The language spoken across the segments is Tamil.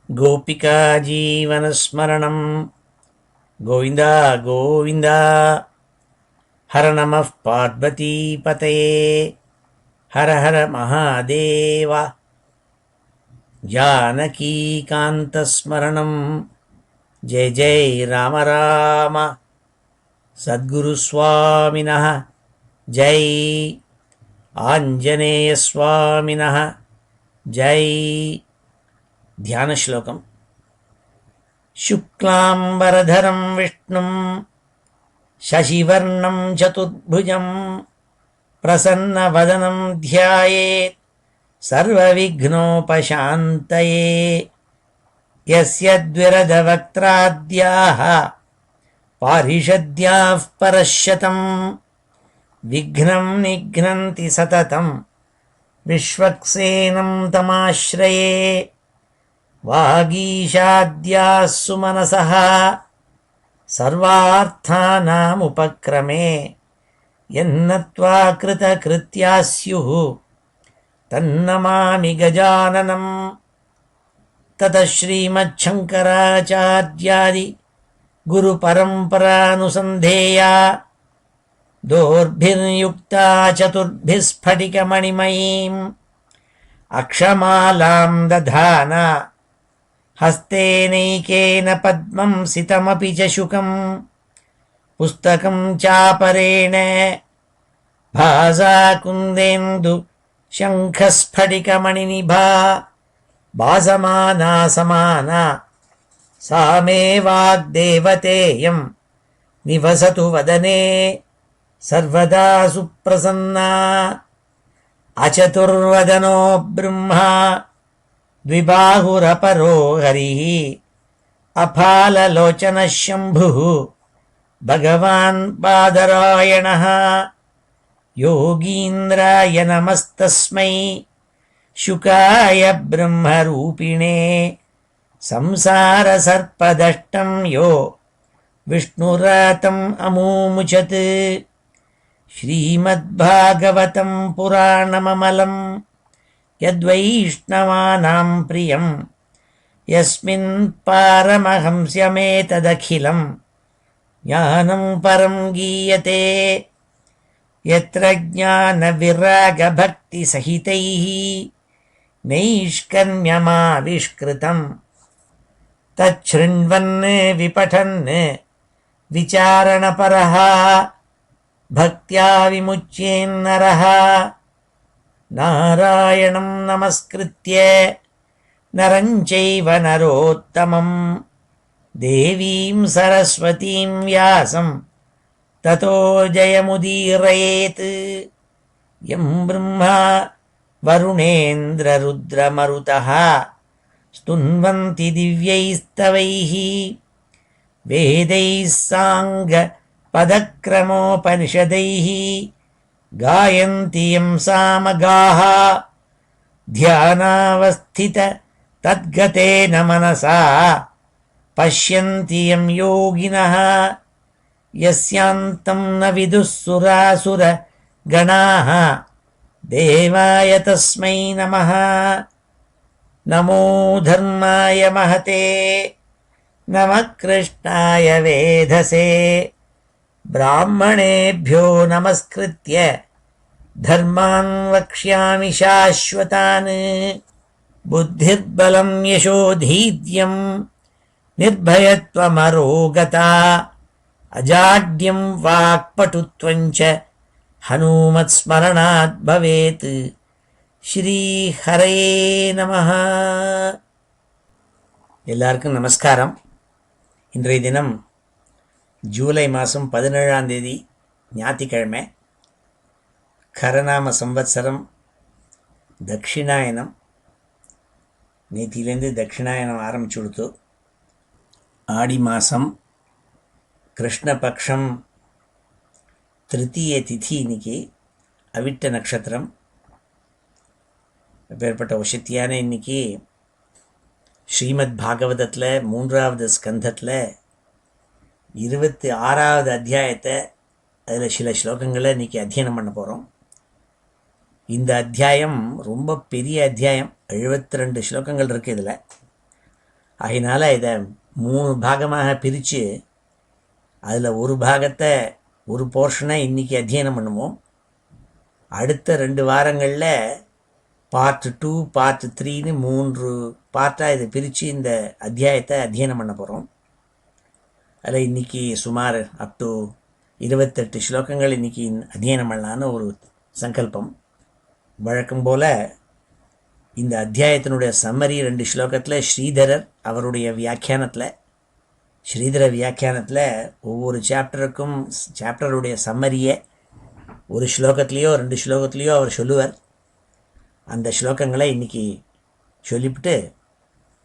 गोपिका जीवनस्मरणं गोविन्द गोविन्द। हर नमः पार्वतीपतये हर हर महादेव। जानकीकान्तस्मरणं जय जय राम राम। सद्गुरुस्वामिनः जय, आञ्जनेयस्वामिनः जय। ध्यानश्लोकम्। शुक्लाम्बरधरं विष्णुं शशिवर्णं चतुर्भुजं प्रसन्नवदनं ध्यायेत् सर्वविघ्नोपशान्तये। यस्य द्विरदवक्त्राद्याः पारिषद्याः परश्शतं विघ्नं निघ्नन्ति सततं विश्वक्सेनं तमाश्रये। वागीशाद्याः सुमनसः सर्वार्थानामुपक्रमे यन्नत्वा कृतकृत्याः स्युः तन्नमामि गजाननं। ततः श्रीमच्छङ्कराचार्यादि गुरुपरम्परानुसन्धेया दोर्भिर्युक्ता चतुर्भिः स्फटिकमणिमयीम् अक्षमालां दधाना। हस्तेनैकेन पद्मं सितमपि च शुकं पुस्तकं चापरेण भासा कुन्देन्दु शङ्खस्फटिकमणिनिभा भासमाना समाना। सा मे वाग्देवतेयं निवसतु वदने सर्वदा सुप्रसन्ना। अचतुर्वदनो ब्रह्मा द्विबाहुरपरो हरिः अफाललोचनः शम्भुः भगवान् बादरायणः। योगीन्द्राय नमस्तस्मै शुकाय ब्रह्मरूपिणे संसारसर्पदष्टं यो विष्णुरातम् अमूमुचत्। श्रीमद्भागवतं पुराणममलं यद्वैष्णवानां प्रियं यस्मिन् पारमहंस्यमेतदखिलं ज्ञानं परं गीयते। यत्र ज्ञानविरागभक्तिसहितैः नैष्कर्म्यमाविष्कृतं तच्छृण्वन् विपठन् विचारणपरः भक्त्या विमुच्येन्नरः। नारायणं नमस्कृत्य नरं चैव नरोत्तमं देवीं सरस्वतीं व्यासं ततो जयमुदीरयेत्। यं ब्रह्मा वरुणेन्द्ररुद्रमरुतः स्तुन्वन्ति दिव्यैस्तवैः वेदैः साङ्गपदक्रमोपनिषदैः गायन्ति यं सामगाः। ध्यानावस्थित तद्गतेन मनसा पश्यन्ति यं योगिनः यस्यान्तं न विदुः सुरासुरगणाः। देवाय तस्मै नमः। नमो धर्माय महते नमः कृष्णाय वेधसे। ब्राह्मणेभ्यो नमस्कृत्य धर्मान् वक्ष्यामि शाश्वतान्। बुद्धिर्बलं यशोधैर्यं निर्भयत्वमरोगता अजाड्यं वाक्पटुत्वं च हनुमत्स्मरणात् भवेत्। श्रीहरये நமः. எல்லாருக்கும் நமஸ்காரம். இன்றைய தினம் ஜூலை மாதம் 17ஆம் தேதி ஞாயிற்றுக்கிழமை. கரநாம சம்வத்சரம் தட்சிணாயனம். நேத்திலேருந்து தட்சிணாயனம் ஆரம்பிச்சு கொடுத்து ஆடி மாதம் கிருஷ்ணபக்ஷம் திருத்தீய திதி. இன்னைக்கு அவிட்ட நட்சத்திரம். அப்பேற்பட்ட வசத்தியான இன்னைக்கு ஸ்ரீமத் பாகவதத்தில் 3வது ஸ்கந்தத்தில் 26வது அத்தியாயத்தை அதில் சில ஸ்லோகங்களை இன்றைக்கி அத்தியனம் பண்ண போகிறோம். இந்த அத்தியாயம் ரொம்ப பெரிய அத்தியாயம். 72 ஸ்லோகங்கள் இருக்குது இதில். ஆகையினால இதை 3 பாகமாக பிரித்து அதில் ஒரு பாகத்தை ஒரு போர்ஷனை இன்றைக்கி அத்தியனம் பண்ணுவோம். அடுத்த 2 வாரங்களில் பார்ட் 2 பார்ட் 3ன்னு 3 பார்ட்டாக இதை பிரித்து இந்த அத்தியாயத்தை அத்தியனம் பண்ண போகிறோம். அதில் இன்றைக்கி சுமார் அப் டு 28 ஸ்லோகங்கள் இன்றைக்கி அத்தியனம் பண்ணலான்னு ஒரு சங்கல்பம். வழக்கம் போல் இந்த அத்தியாயத்தினுடைய சம்மரி 2 ஸ்லோகத்தில் ஸ்ரீதரர் அவருடைய ஸ்ரீதர வியாக்கியானத்தில் ஒவ்வொரு சாப்டருடைய சம்மரியை ஒரு ஸ்லோகத்துலேயோ 2 ஸ்லோகத்துலேயோ அவர் சொல்லுவார். அந்த ஸ்லோகங்களை இன்றைக்கி சொல்லிவிட்டு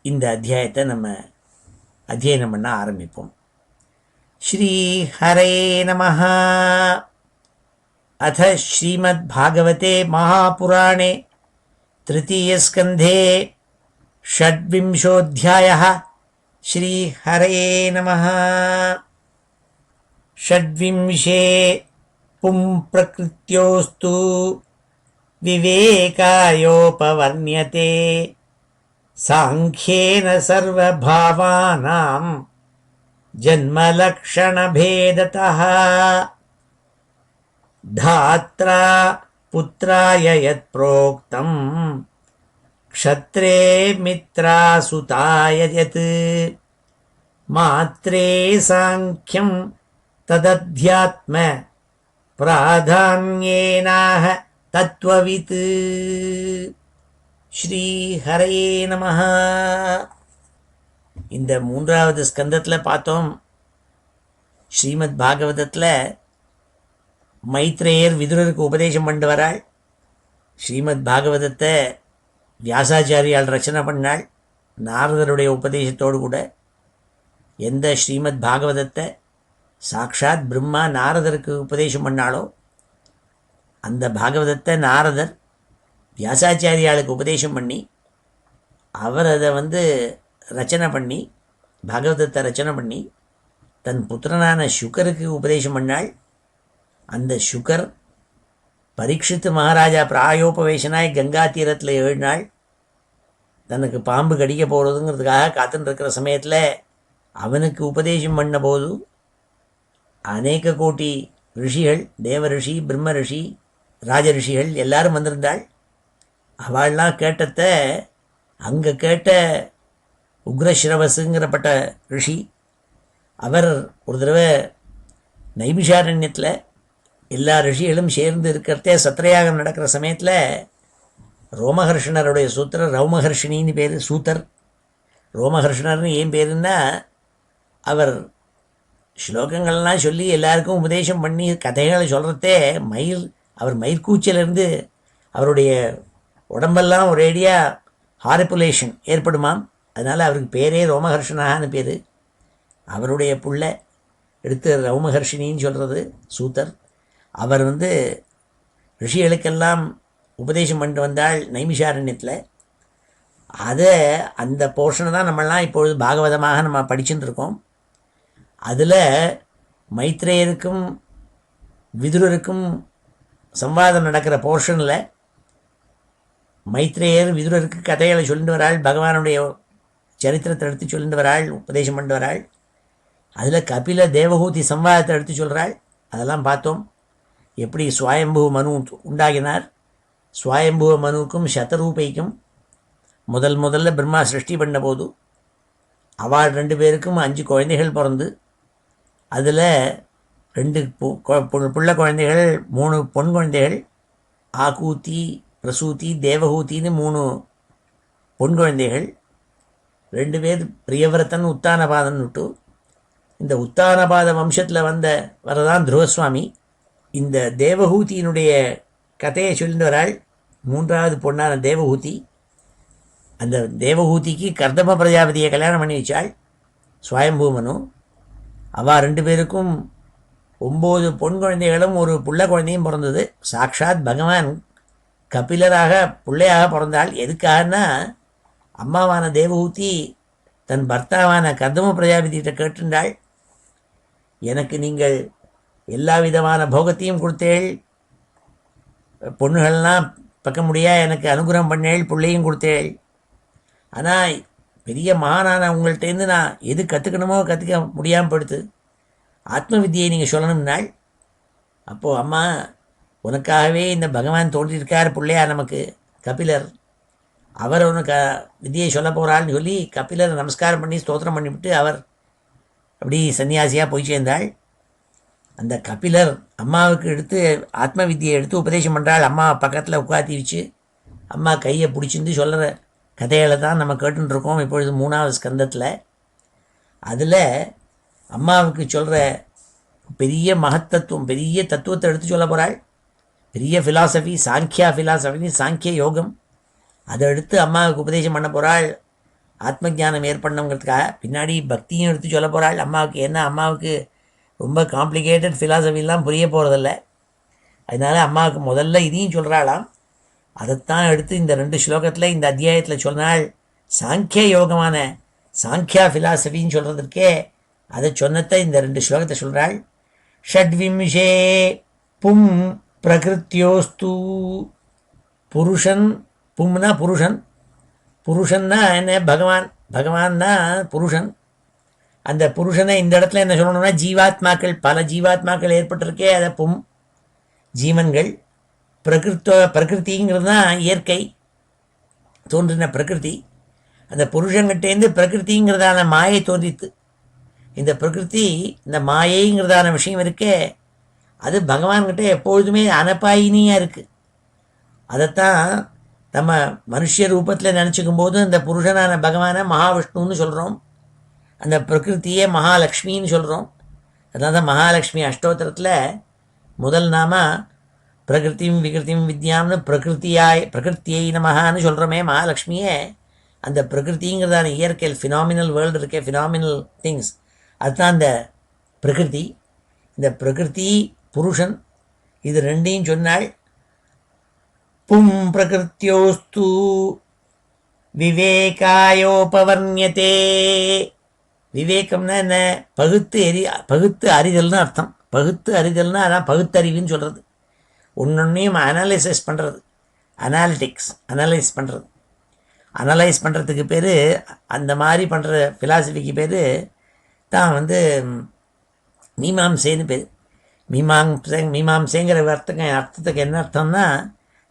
இந்த அத்தியாயத்தை நம்ம அத்தியனம் பண்ண ஆரம்பிப்போம். ஸ்ரீ ஹரே நமஹ. அத ஸ்ரீமத் பாகவதே மகாபுராணே तृतीयस्कन्धे षड्विंशोऽध्यायः. श्रीहरये नमः. षड्विंशे पुंप्रकृत्योस्तु विवेकायोपवर्ण्यते सांख्येन सर्वभावानां जन्मलक्षणभेदतः धात्रा पुत्राय यत् प्रोक्तं क्षत्रे मित्रासुताय यत् मात्रे सांख्यं तदध्यात्म प्राधान्येनाह तत्त्ववित्. ஸ்ரீ ஹரயே நமஹ. இந்த 3வது ஸ்கந்தத்தில் பார்த்தோம், ஸ்ரீமத் பாகவதத்தில் மைத்ரேயர் விதுரருக்கு உபதேசம் பண்ணிட்டு வராள். ஸ்ரீமத் பாகவதத்தை வியாசாச்சாரியால் ரச்சனை பண்ணாள் நாரதருடைய உபதேசத்தோடு கூட. எந்த ஸ்ரீமத் பாகவதத்தை சாக்ஷாத் பிரம்மா நாரதருக்கு உபதேசம் பண்ணாலோ அந்த பாகவதத்தை நாரதர் வியாசாச்சாரியாளுக்கு உபதேசம் பண்ணி அவர் அதை ரச்சனை பண்ணி பாகவதத்தை ரச்சனை பண்ணி தன் புத்திரனான சுகருக்கு உபதேசம் பண்ணாள். அந்த சுகர் பரீட்சித்து மகாராஜா பிராயோபவேசனாய் கங்கா தீரத்தில் 7 நாள் தனக்கு பாம்பு கடிக்க போகிறதுங்கிறதுக்காக காத்துன்னு இருக்கிற சமயத்தில் அவனுக்கு உபதேசம் பண்ண போது அநேக கோட்டி ரிஷிகள், தேவ ரிஷி, பிரம்ம ரிஷி, ராஜ ரிஷிகள் எல்லாரும் வந்திருந்தாள். அவள்லாம் கேட்டத்தை அங்கே கேட்ட உக்ரஸ்ரவசுங்கிறப்பட்ட ரிஷி அவர் ஒரு தடவை நைமிஷாரண்யத்தில் எல்லா ரிஷிகளும் சேர்ந்து இருக்கிறதே சத்திரயாகம் நடக்கிற சமயத்தில் ரோமஹர்ஷனருடைய சூத்திரர் ரௌமஹர்ஷினின்னு பேர் சூத்தர். ரோமஹர்ஷனர்னு ஏன் பேருன்னா அவர் ஸ்லோகங்கள்லாம் சொல்லி எல்லாருக்கும் உபதேசம் பண்ணி கதைகளை சொல்கிறதே அவர் மயிர்கூச்சிலிருந்து அவருடைய உடம்பெல்லாம் ஒரேடியாக ஹாரிப்புலேஷன் ஏற்படுமாம். அதனால் அவருக்கு பேரே ரோமஹர்ஷனான்னு பேர். அவருடைய புள்ள எடுத்து ரௌமஹர்ஷினின்னு சொல்கிறது சூத்தர். அவர் ரிஷிகளுக்கெல்லாம் உபதேசம் பண்ணிட்டு வந்தாள் நைமிஷாரண்யத்தில். அந்த போர்ஷனை தான் நம்மளாம் இப்பொழுது பாகவதமாக நம்ம படிச்சுட்டு இருக்கோம். அதில் மைத்ரேயருக்கும் விதுரருக்கும் சம்வாதம் நடக்கிற போர்ஷனில் மைத்ரேயர் விதுரருக்கு கதைகளை சொல்லிட்டு வராள், பகவானுடைய சரித்திரத்தை எடுத்து சொல்லிட்டு வராள், உபதேசம் பண்ணிட்டு வராள். அதில் கபில தேவஹூதி சம்வாதத்தை எடுத்து சொல்கிறாள். அதெல்லாம் பார்த்தோம். எப்படி சுவாயம்புவ மனு உண்டாகினார், சுவாயம்புவ மனுவுக்கும் சதரூபைக்கும் முதல்ல பிரம்மா சிருஷ்டி பண்ண போது அவள் 2 பேருக்கும் 5 குழந்தைகள் பிறந்து அதில் 2 புள்ள குழந்தைகள், 3 பொன் குழந்தைகள், ஆகூதி, பிரசூதி, தேவஹூத்தின்னு 3 பொன் குழந்தைகள், 2 பேர் பிரியவிரதன், உத்தானபாதன் விட்டு. இந்த உத்தானபாத வம்சத்தில் வரதான் துருவசுவாமி. இந்த தேவஹூதியினுடைய கதையை சொல்லிட்டு வராள். 3வது பொண்ணான தேவஹூதி. அந்த தேவஹூதிக்கு கர்தம பிரஜாபதியை கல்யாணம் பண்ணி வச்சாள் சுவாயம்பூமனு. அவள் 2 பேருக்கும் 9 பொன் குழந்தைகளும் ஒரு புள்ள குழந்தையும் பிறந்தது. சாக்ஷாத் பகவான் கபிலராக பிள்ளையாக பிறந்தாள். எதுக்காகனா அம்மாவான தேவஹூதி தன் பர்த்தாவான கர்தம பிரஜாபதியிட்ட கேட்டுண்டாள், எனக்கு நீங்கள் எல்லா விதமான போகத்தையும் கொடுத்தேள், பொண்ணுகள்லாம் பக்க முடியா எனக்கு அனுகிரகம் பண்ணேள், பிள்ளையும் கொடுத்தேள். ஆனால் பெரிய மகானான உங்கள்கிட்டேருந்து நான் எது கற்றுக்கணுமோ கற்றுக்க முடியாமல் படுத்து ஆத்ம வித்தியை நீங்கள் சொல்லணும்னாள். அப்போது அம்மா உனக்காகவே இந்த பகவான் தோன்றியிருக்கார் பிள்ளையா நமக்கு கபிலர், அவர் உனக்கு வித்தியை சொல்ல போகிறாள்னு சொல்லி கபிலர் நமஸ்காரம் பண்ணி ஸ்தோத்திரம் பண்ணிவிட்டு அவர் அப்படி சன்னியாசியாக போய் சேர்ந்தாள். அந்த கபிலர் அம்மாவுக்கு எடுத்து ஆத்ம வித்தியை எடுத்து உபதேசம் பண்ணுறாள். அம்மா பக்கத்தில் உட்காத்தி வச்சு அம்மா கையை பிடிச்சிருந்து சொல்கிற கதைகளை தான் நம்ம கேட்டுருக்கோம் இப்பொழுது 3வது ஸ்கந்தத்தில். அதில் அம்மாவுக்கு சொல்கிற பெரிய மகத்தத்துவம், பெரிய தத்துவத்தை எடுத்து சொல்ல போகிறாள். பெரிய ஃபிலாசபி, சாங்கியா ஃபிலாசபி, சாங்கிய யோகம், அதை எடுத்து அம்மாவுக்கு உபதேசம் பண்ண போகிறாள். ஆத்ம ஜானம் ஏற்படணுங்கிறதுக்காக பின்னாடி பக்தியும் எடுத்து சொல்ல போகிறாள் அம்மாவுக்கு. ஏன்னா அம்மாவுக்கு ரொம்ப காம்ப்ளிகேட்டட் ஃபிலாசபிலாம் புரிய போகிறதில்ல. அதனால் அம்மாவுக்கு முதல்ல இதையும் சொல்கிறாளாம். அதைத்தான் எடுத்து இந்த 2 ஸ்லோகத்தில் இந்த அத்தியாயத்தில் சொன்னால் சாங்கிய யோகமான சாங்கியா ஃபிலாசபின்னு சொல்கிறதுக்கே அதை சொன்னத்தை இந்த 2 ஸ்லோகத்தை சொல்கிறாள். ஷட்விம்ஷே பும் பிரகிருத்தியோஸ்து. புருஷன், பும்னா புருஷன், புருஷன்னா என்ன பகவான், பகவான் தான் புருஷன். அந்த புருஷனை இந்த இடத்துல என்ன சொல்லணும்னா ஜீவாத்மாக்கள், பல ஜீவாத்மாக்கள் ஏற்பட்டிருக்கே அதை பும் ஜீவன்கள். பிரகிருதிங்கிறது தான் இயற்கை தோன்றின பிரகிருதி. அந்த புருஷங்கிட்டேருந்து பிரகிருதிங்கிறதான மாயை தோன்றித்து. இந்த பிரகிருதி, இந்த மாயைங்கிறதான விஷயம் இருக்கே, அது பகவான்கிட்ட எப்பொழுதுமே அனபாயினியாக இருக்குது. அதைத்தான் நம்ம மனுஷ ரூபத்தில் நினச்சிக்கும் போது அந்த புருஷனான பகவானை மகாவிஷ்ணுன்னு சொல்கிறோம், அந்த பிரகிருத்தியே மகாலட்சுமின்னு சொல்கிறோம். அதனால தான் மகாலட்சுமி அஷ்டோத்திரத்தில் முதல் நாம பிரகிருத்தியும் விகிருத்தியும் வித்யாம்னு பிரகிருத்தியை நமகான்னு சொல்கிறோமே மகாலட்சுமியே. அந்த பிரகிருத்திங்கிறதான இயற்கையில் ஃபினாமினல் வேர்ல்டு இருக்கே, ஃபினாமினல் திங்ஸ், அதுதான் அந்த பிரகிருதி. இந்த பிரகிருதி புருஷன், இது ரெண்டையும் சொன்னாள். பும் பிரகிருத்தியோஸ்து விவேகாயோபவர்ணியதே. விவேகம்னா என்ன? பகுத்து அறிதல்னு அர்த்தம். பகுத்து அறிதல்னா அதான் பகுத்தறிவுன்னு சொல்கிறது. ஒன்னொன்னையும் அனலைசஸ் பண்ணுறது, அனாலிட்டிக்ஸ், அனலைஸ் பண்ணுறது. அனலைஸ் பண்ணுறதுக்கு பேர், அந்த மாதிரி பண்ணுற ஃபிலாசபிக்கு பேர் தான் மீமாம்சைன்னு பேர். மீமாம்சைங்கிற அர்த்தத்துக்கு என்ன அர்த்தம்னா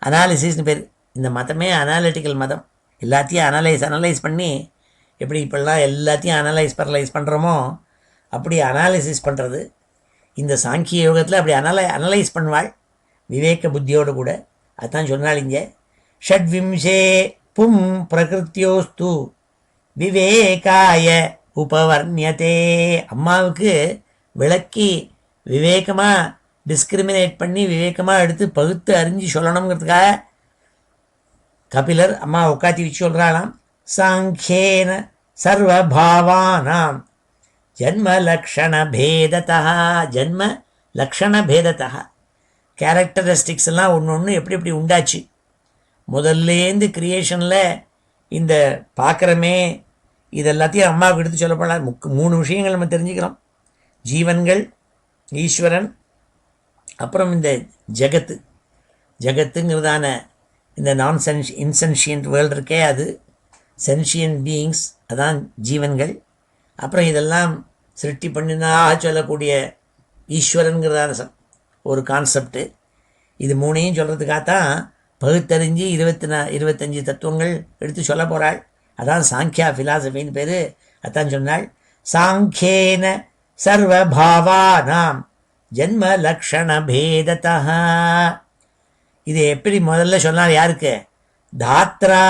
அனாலிசிஸ்னு பேர். இந்த மதமே அனாலிட்டிக்கல் மதம். எல்லாத்தையும் அனலைஸ் பண்ணி எப்படி இப்போல்லாம் எல்லாத்தையும் அனலைஸ் பண்ணுறோமோ அப்படி அனாலிசிஸ் பண்ணுறது. இந்த சாங்கிய யோகத்தில் அப்படி அனலைஸ் பண்ணுவாள் விவேக புத்தியோடு கூட. அதுதான் சொன்னாள் இங்கே. ஷட்விம்சே பும் பிரகிருத்தியோஸ்து விவேகாய உபவர்ணியதே. அம்மாவுக்கு விளக்கி விவேகமாக டிஸ்கிரிமினேட் பண்ணி விவேகமாக எடுத்து பகுத்து அறிஞ்சு சொல்லணுங்கிறதுக்காக கபிலர் அம்மா உட்காத்தி வச்சு சொல்கிறாளாம். சாங்கியேன சர்வபாவானாம் ஜன்ம லக்ஷண பேதத்தா. ஜன்ம லக்ஷண பேதத்தா, கேரக்டரிஸ்டிக்ஸ் எல்லாம் ஒன்று ஒன்று எப்படி எப்படி உண்டாச்சு. முதல்லேருந்து கிரியேஷனில் இந்த பார்க்குறமே இது எல்லாத்தையும் அம்மாவுக்கு எடுத்து சொல்லப்படலாம். 3 விஷயங்கள் நம்ம தெரிஞ்சுக்கிறோம். ஜீவன்கள், ஈஸ்வரன், அப்புறம் இந்த ஜகத்துங்கிறதான இந்த இன்சென்ஷியன்ட் வேர்ல்டு இருக்கே, அது சென்ஷியன்ட் பீயிங்ஸ், அதான் ஜீவன்கள். அப்புறம் இதெல்லாம் சிருஷ்டி பண்ணினாக சொல்லக்கூடிய ஈஸ்வரனுங்கிறதான ஒரு கான்செப்டு. இது 3ஐயும் சொல்கிறதுக்காகத்தான் பகுத்தறிஞ்சு 25 தத்துவங்கள் எடுத்து சொல்ல போகிறாள். அதான் சாங்கியா ஃபிலாசபின்னு பேர். அதான் சொன்னாள். சாங்கியேன சர்வபாவானாம் ஜன்ம லக்ஷண பேதத்தா. இது எப்படி முதல்ல சொன்னார்? யாருக்கு? தாத்ரா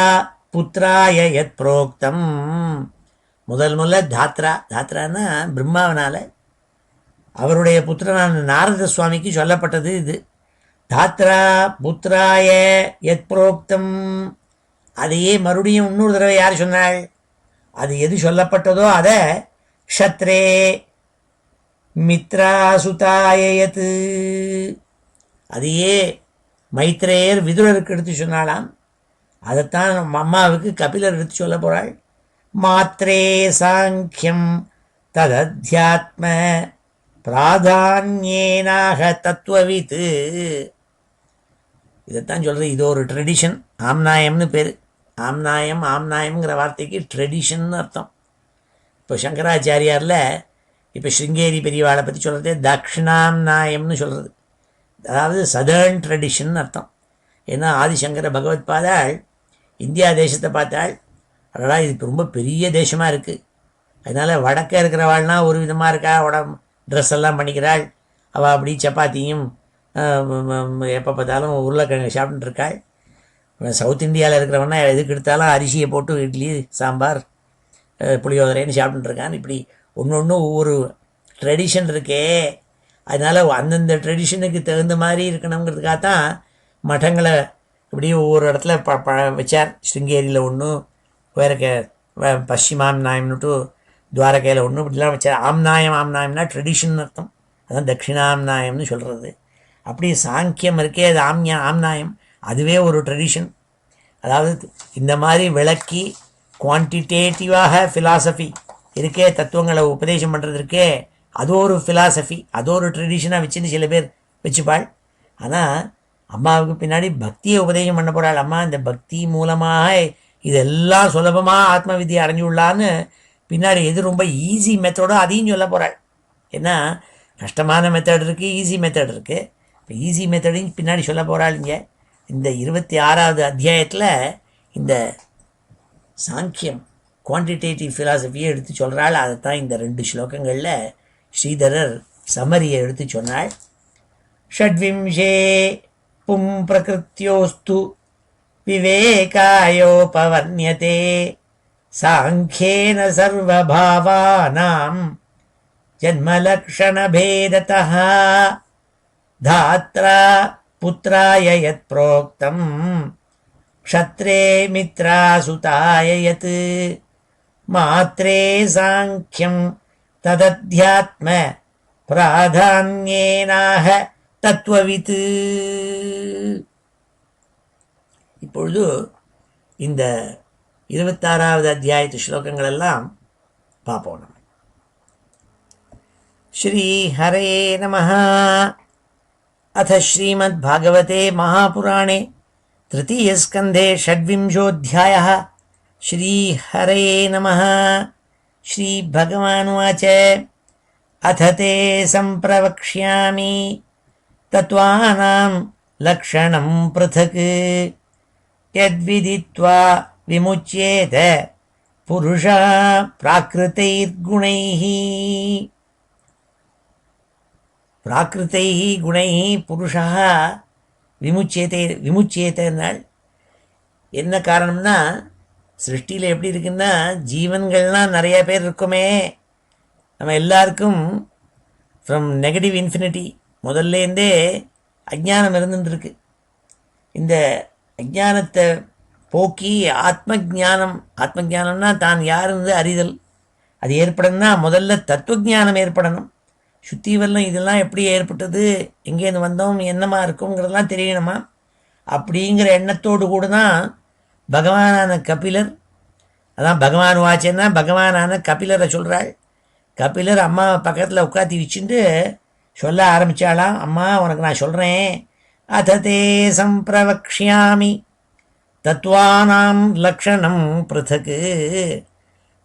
புத்திராய யத் புரோக்தம். முதல்ல தாத்ரான்னா பிரம்மாவனால் அவருடைய புத்திரனான நாரத சுவாமிக்கு சொல்லப்பட்டது இது. தாத்ரா புத்திராய யத் புரோக்தம். அதையே மறுபடியும் இன்னொரு தடவை யார் சொன்னாள்? அது எது சொல்லப்பட்டதோ அதை க்ஷத்ரே மித்ராசுதாயத்து, அதையே மைத்ரேயர் விதுரருக்கு எடுத்து சொன்னாலாம். அதைத்தான் அம்மாவுக்கு கபிலர் எடுத்து சொல்ல போகிறாள். மாத்ரே சாங்கியம் ததத்யாத்ம பிராதான்யேனாக தத்துவவித்து. இதைத்தான் சொல்கிறது. இது ஒரு ட்ரெடிஷன், ஆம்நாயம்னு பேர். ஆம்நாயம் ஆம்நாயம்ங்கிற வார்த்தைக்கு ட்ரெடிஷன் அர்த்தம். இப்போ சங்கராச்சாரியாரில் இப்போ ஸ்ருங்கேரி பெரியவாளை பற்றி சொல்கிறது தக்ஷிணாம்நாயம்னு சொல்கிறது, அதாவது சதர்ன் ட்ரெடிஷன் அர்த்தம். ஏன்னா ஆதிசங்கர பகவத் பாதாள் இந்தியா தேசத்தை பார்த்தாள், அடடா இது ரொம்ப பெரிய தேசமாக இருக்குது, அதனால் வடக்கே இருக்கிறவாள்னா ஒரு விதமாக இருக்கா, ட்ரெஸ் எல்லாம் பண்ணிக்கிறாள், அவள் அப்படி சப்பாத்தியும் எப்போ பார்த்தாலும் உருளைக்கிழங்கு சாப்பிட்டுட்டு இருக்காள். சவுத் இந்தியாவில் இருக்கிறவனா எதுக்கு எடுத்தாலும் அரிசியை போட்டு இட்லி சாம்பார் புளியோதரைன்னு சாப்பிட்டுருக்கான்னு இப்படி ஒன்று ஒன்று ஒவ்வொரு ட்ரெடிஷன் இருக்கே. அதனால் அந்தந்த ட்ரெடிஷனுக்கு தகுந்த மாதிரி இருக்கணுங்கிறதுக்காக தான் மഠங்களை இப்படி ஒவ்வொரு இடத்துல வச்சார். ஸ்ருங்கேரியில் ஒன்று, பশ্চিமாம்நாயம்னுட்டு துவாரகையில் ஒன்று, இப்படிலாம் வச்சார். ஆம்நாயம்னா ட்ரெடிஷன் அர்த்தம், அதான் தட்சிணாம்நாயம்னு சொல்கிறது. அப்படி சாங்கியம் இருக்கே, அது ஆம்நாயம், அதுவே ஒரு ட்ரெடிஷன். அதாவது இந்த மாதிரி விளக்கி குவான்டிடேட்டிவாக ஃபிலாசபி இருக்கே, தத்துவங்களை உபதேசம் பண்ணுறதுக்கே, அது ஒரு ஃபிலாசபி, அது ஒரு ட்ரெடிஷனாக வச்சுன்னு சில பேர் வச்சுப்பாள். ஆனால் அம்மாவுக்கு பின்னாடி பக்தியை உபதேசம் பண்ண போகிறாள். அம்மா இந்த பக்தி மூலமாக இதெல்லாம் சுலபமாக ஆத்ம வித்தியை அடைஞ்சுள்ளான்னு பின்னாடி எது ரொம்ப ஈஸி மெத்தடோ அதையும் சொல்ல போகிறாள். ஏன்னா கஷ்டமான மெத்தட் இருக்குது, ஈஸி மெத்தட் இருக்குது. இப்போ ஈஸி மெத்தடையும் பின்னாடி சொல்ல போகிறாள். இங்கே இந்த 26வது அத்தியாயத்தில் இந்த சாங்கியம் குவான்டிடேட்டிவ் ஃபிலாசபியை எடுத்து சொல்கிறாள். அதை தான் இந்த 2 ஸ்லோகங்களில் ஸ்ரீதரர் சமரியை எடுத்து சொன்னாள். ஷட்விம்சே பும் பிரகிருத்யோஸ்து விவேகாயோபவர்ணியதே சாங்கியேன சர்வபாவானாம் ஜன்மலக்ஷணபேததः தாத்ரா புத்ராய யத் ப்ரோக்தம் க்ஷத்ரே மித்ராசுதாய யத் மாத்ரே சாங்கியம் ததத்யாத்ம பிராதான்யேனாஹ தத்துவவித். இப்பொழுது இந்த 26வது அத்தியாயத்து ஸ்லோகங்கள் எல்லாம் பார்ப்போம். நம்ம ஸ்ரீ ஹரே நமஹ. अथ श्रीमद्भागवते महापुराणे तृतीयस्कन्धे षड्विंशोऽध्यायः. श्रीहरे नमः. श्रीभगवानुवाच अथ ते सम्प्रवक्ष्यामि तत्त्वानां लक्षणं पृथक् यद्विदित्वा विमुच्येत पुरुषः प्राकृतैर्गुणैः. பிராகிருத்தைः குணைः புருஷः விமுச்சியேத்தனால் என்ன காரணம்னா, சிருஷ்டியில் எப்படி இருக்குன்னா, ஜீவன்கள்லாம் நிறைய பேர் இருக்குமே, நம்ம எல்லாருக்கும் ஃப்ரம் நெகட்டிவ் இன்ஃபினிட்டி முதல்லேருந்தே அஜ்ஞானம் இருந்துருக்கு. இந்த அஜ்ஞானத்தை போக்கி ஆத்ம ஜானம்னா தான் யாருன்னு அறிதல், அது ஏற்படணும்னா முதல்ல தத்துவஜானம் ஏற்படணும். சுத்தி வரலும் இதெல்லாம் எப்படி ஏற்பட்டது, எங்கேருந்து வந்தோம், என்னமா இருக்குங்கிறதெல்லாம் தெரியணுமா. அப்படிங்கிற எண்ணத்தோடு கூட தான் பகவானான கபிலர், அதான் பகவான் வாச்சேன்னா பகவானான கபிலரை சொல்கிறாள். கபிலர் அம்மா பக்கத்தில் உட்காத்தி வச்சுட்டு சொல்ல ஆரம்பித்தாளாம். அம்மா உனக்கு நான் சொல்கிறேன். அததே சம்பிரவக்ஷ்யாமி தத்துவானாம் லக்ஷணம் பிருத்தக்கு.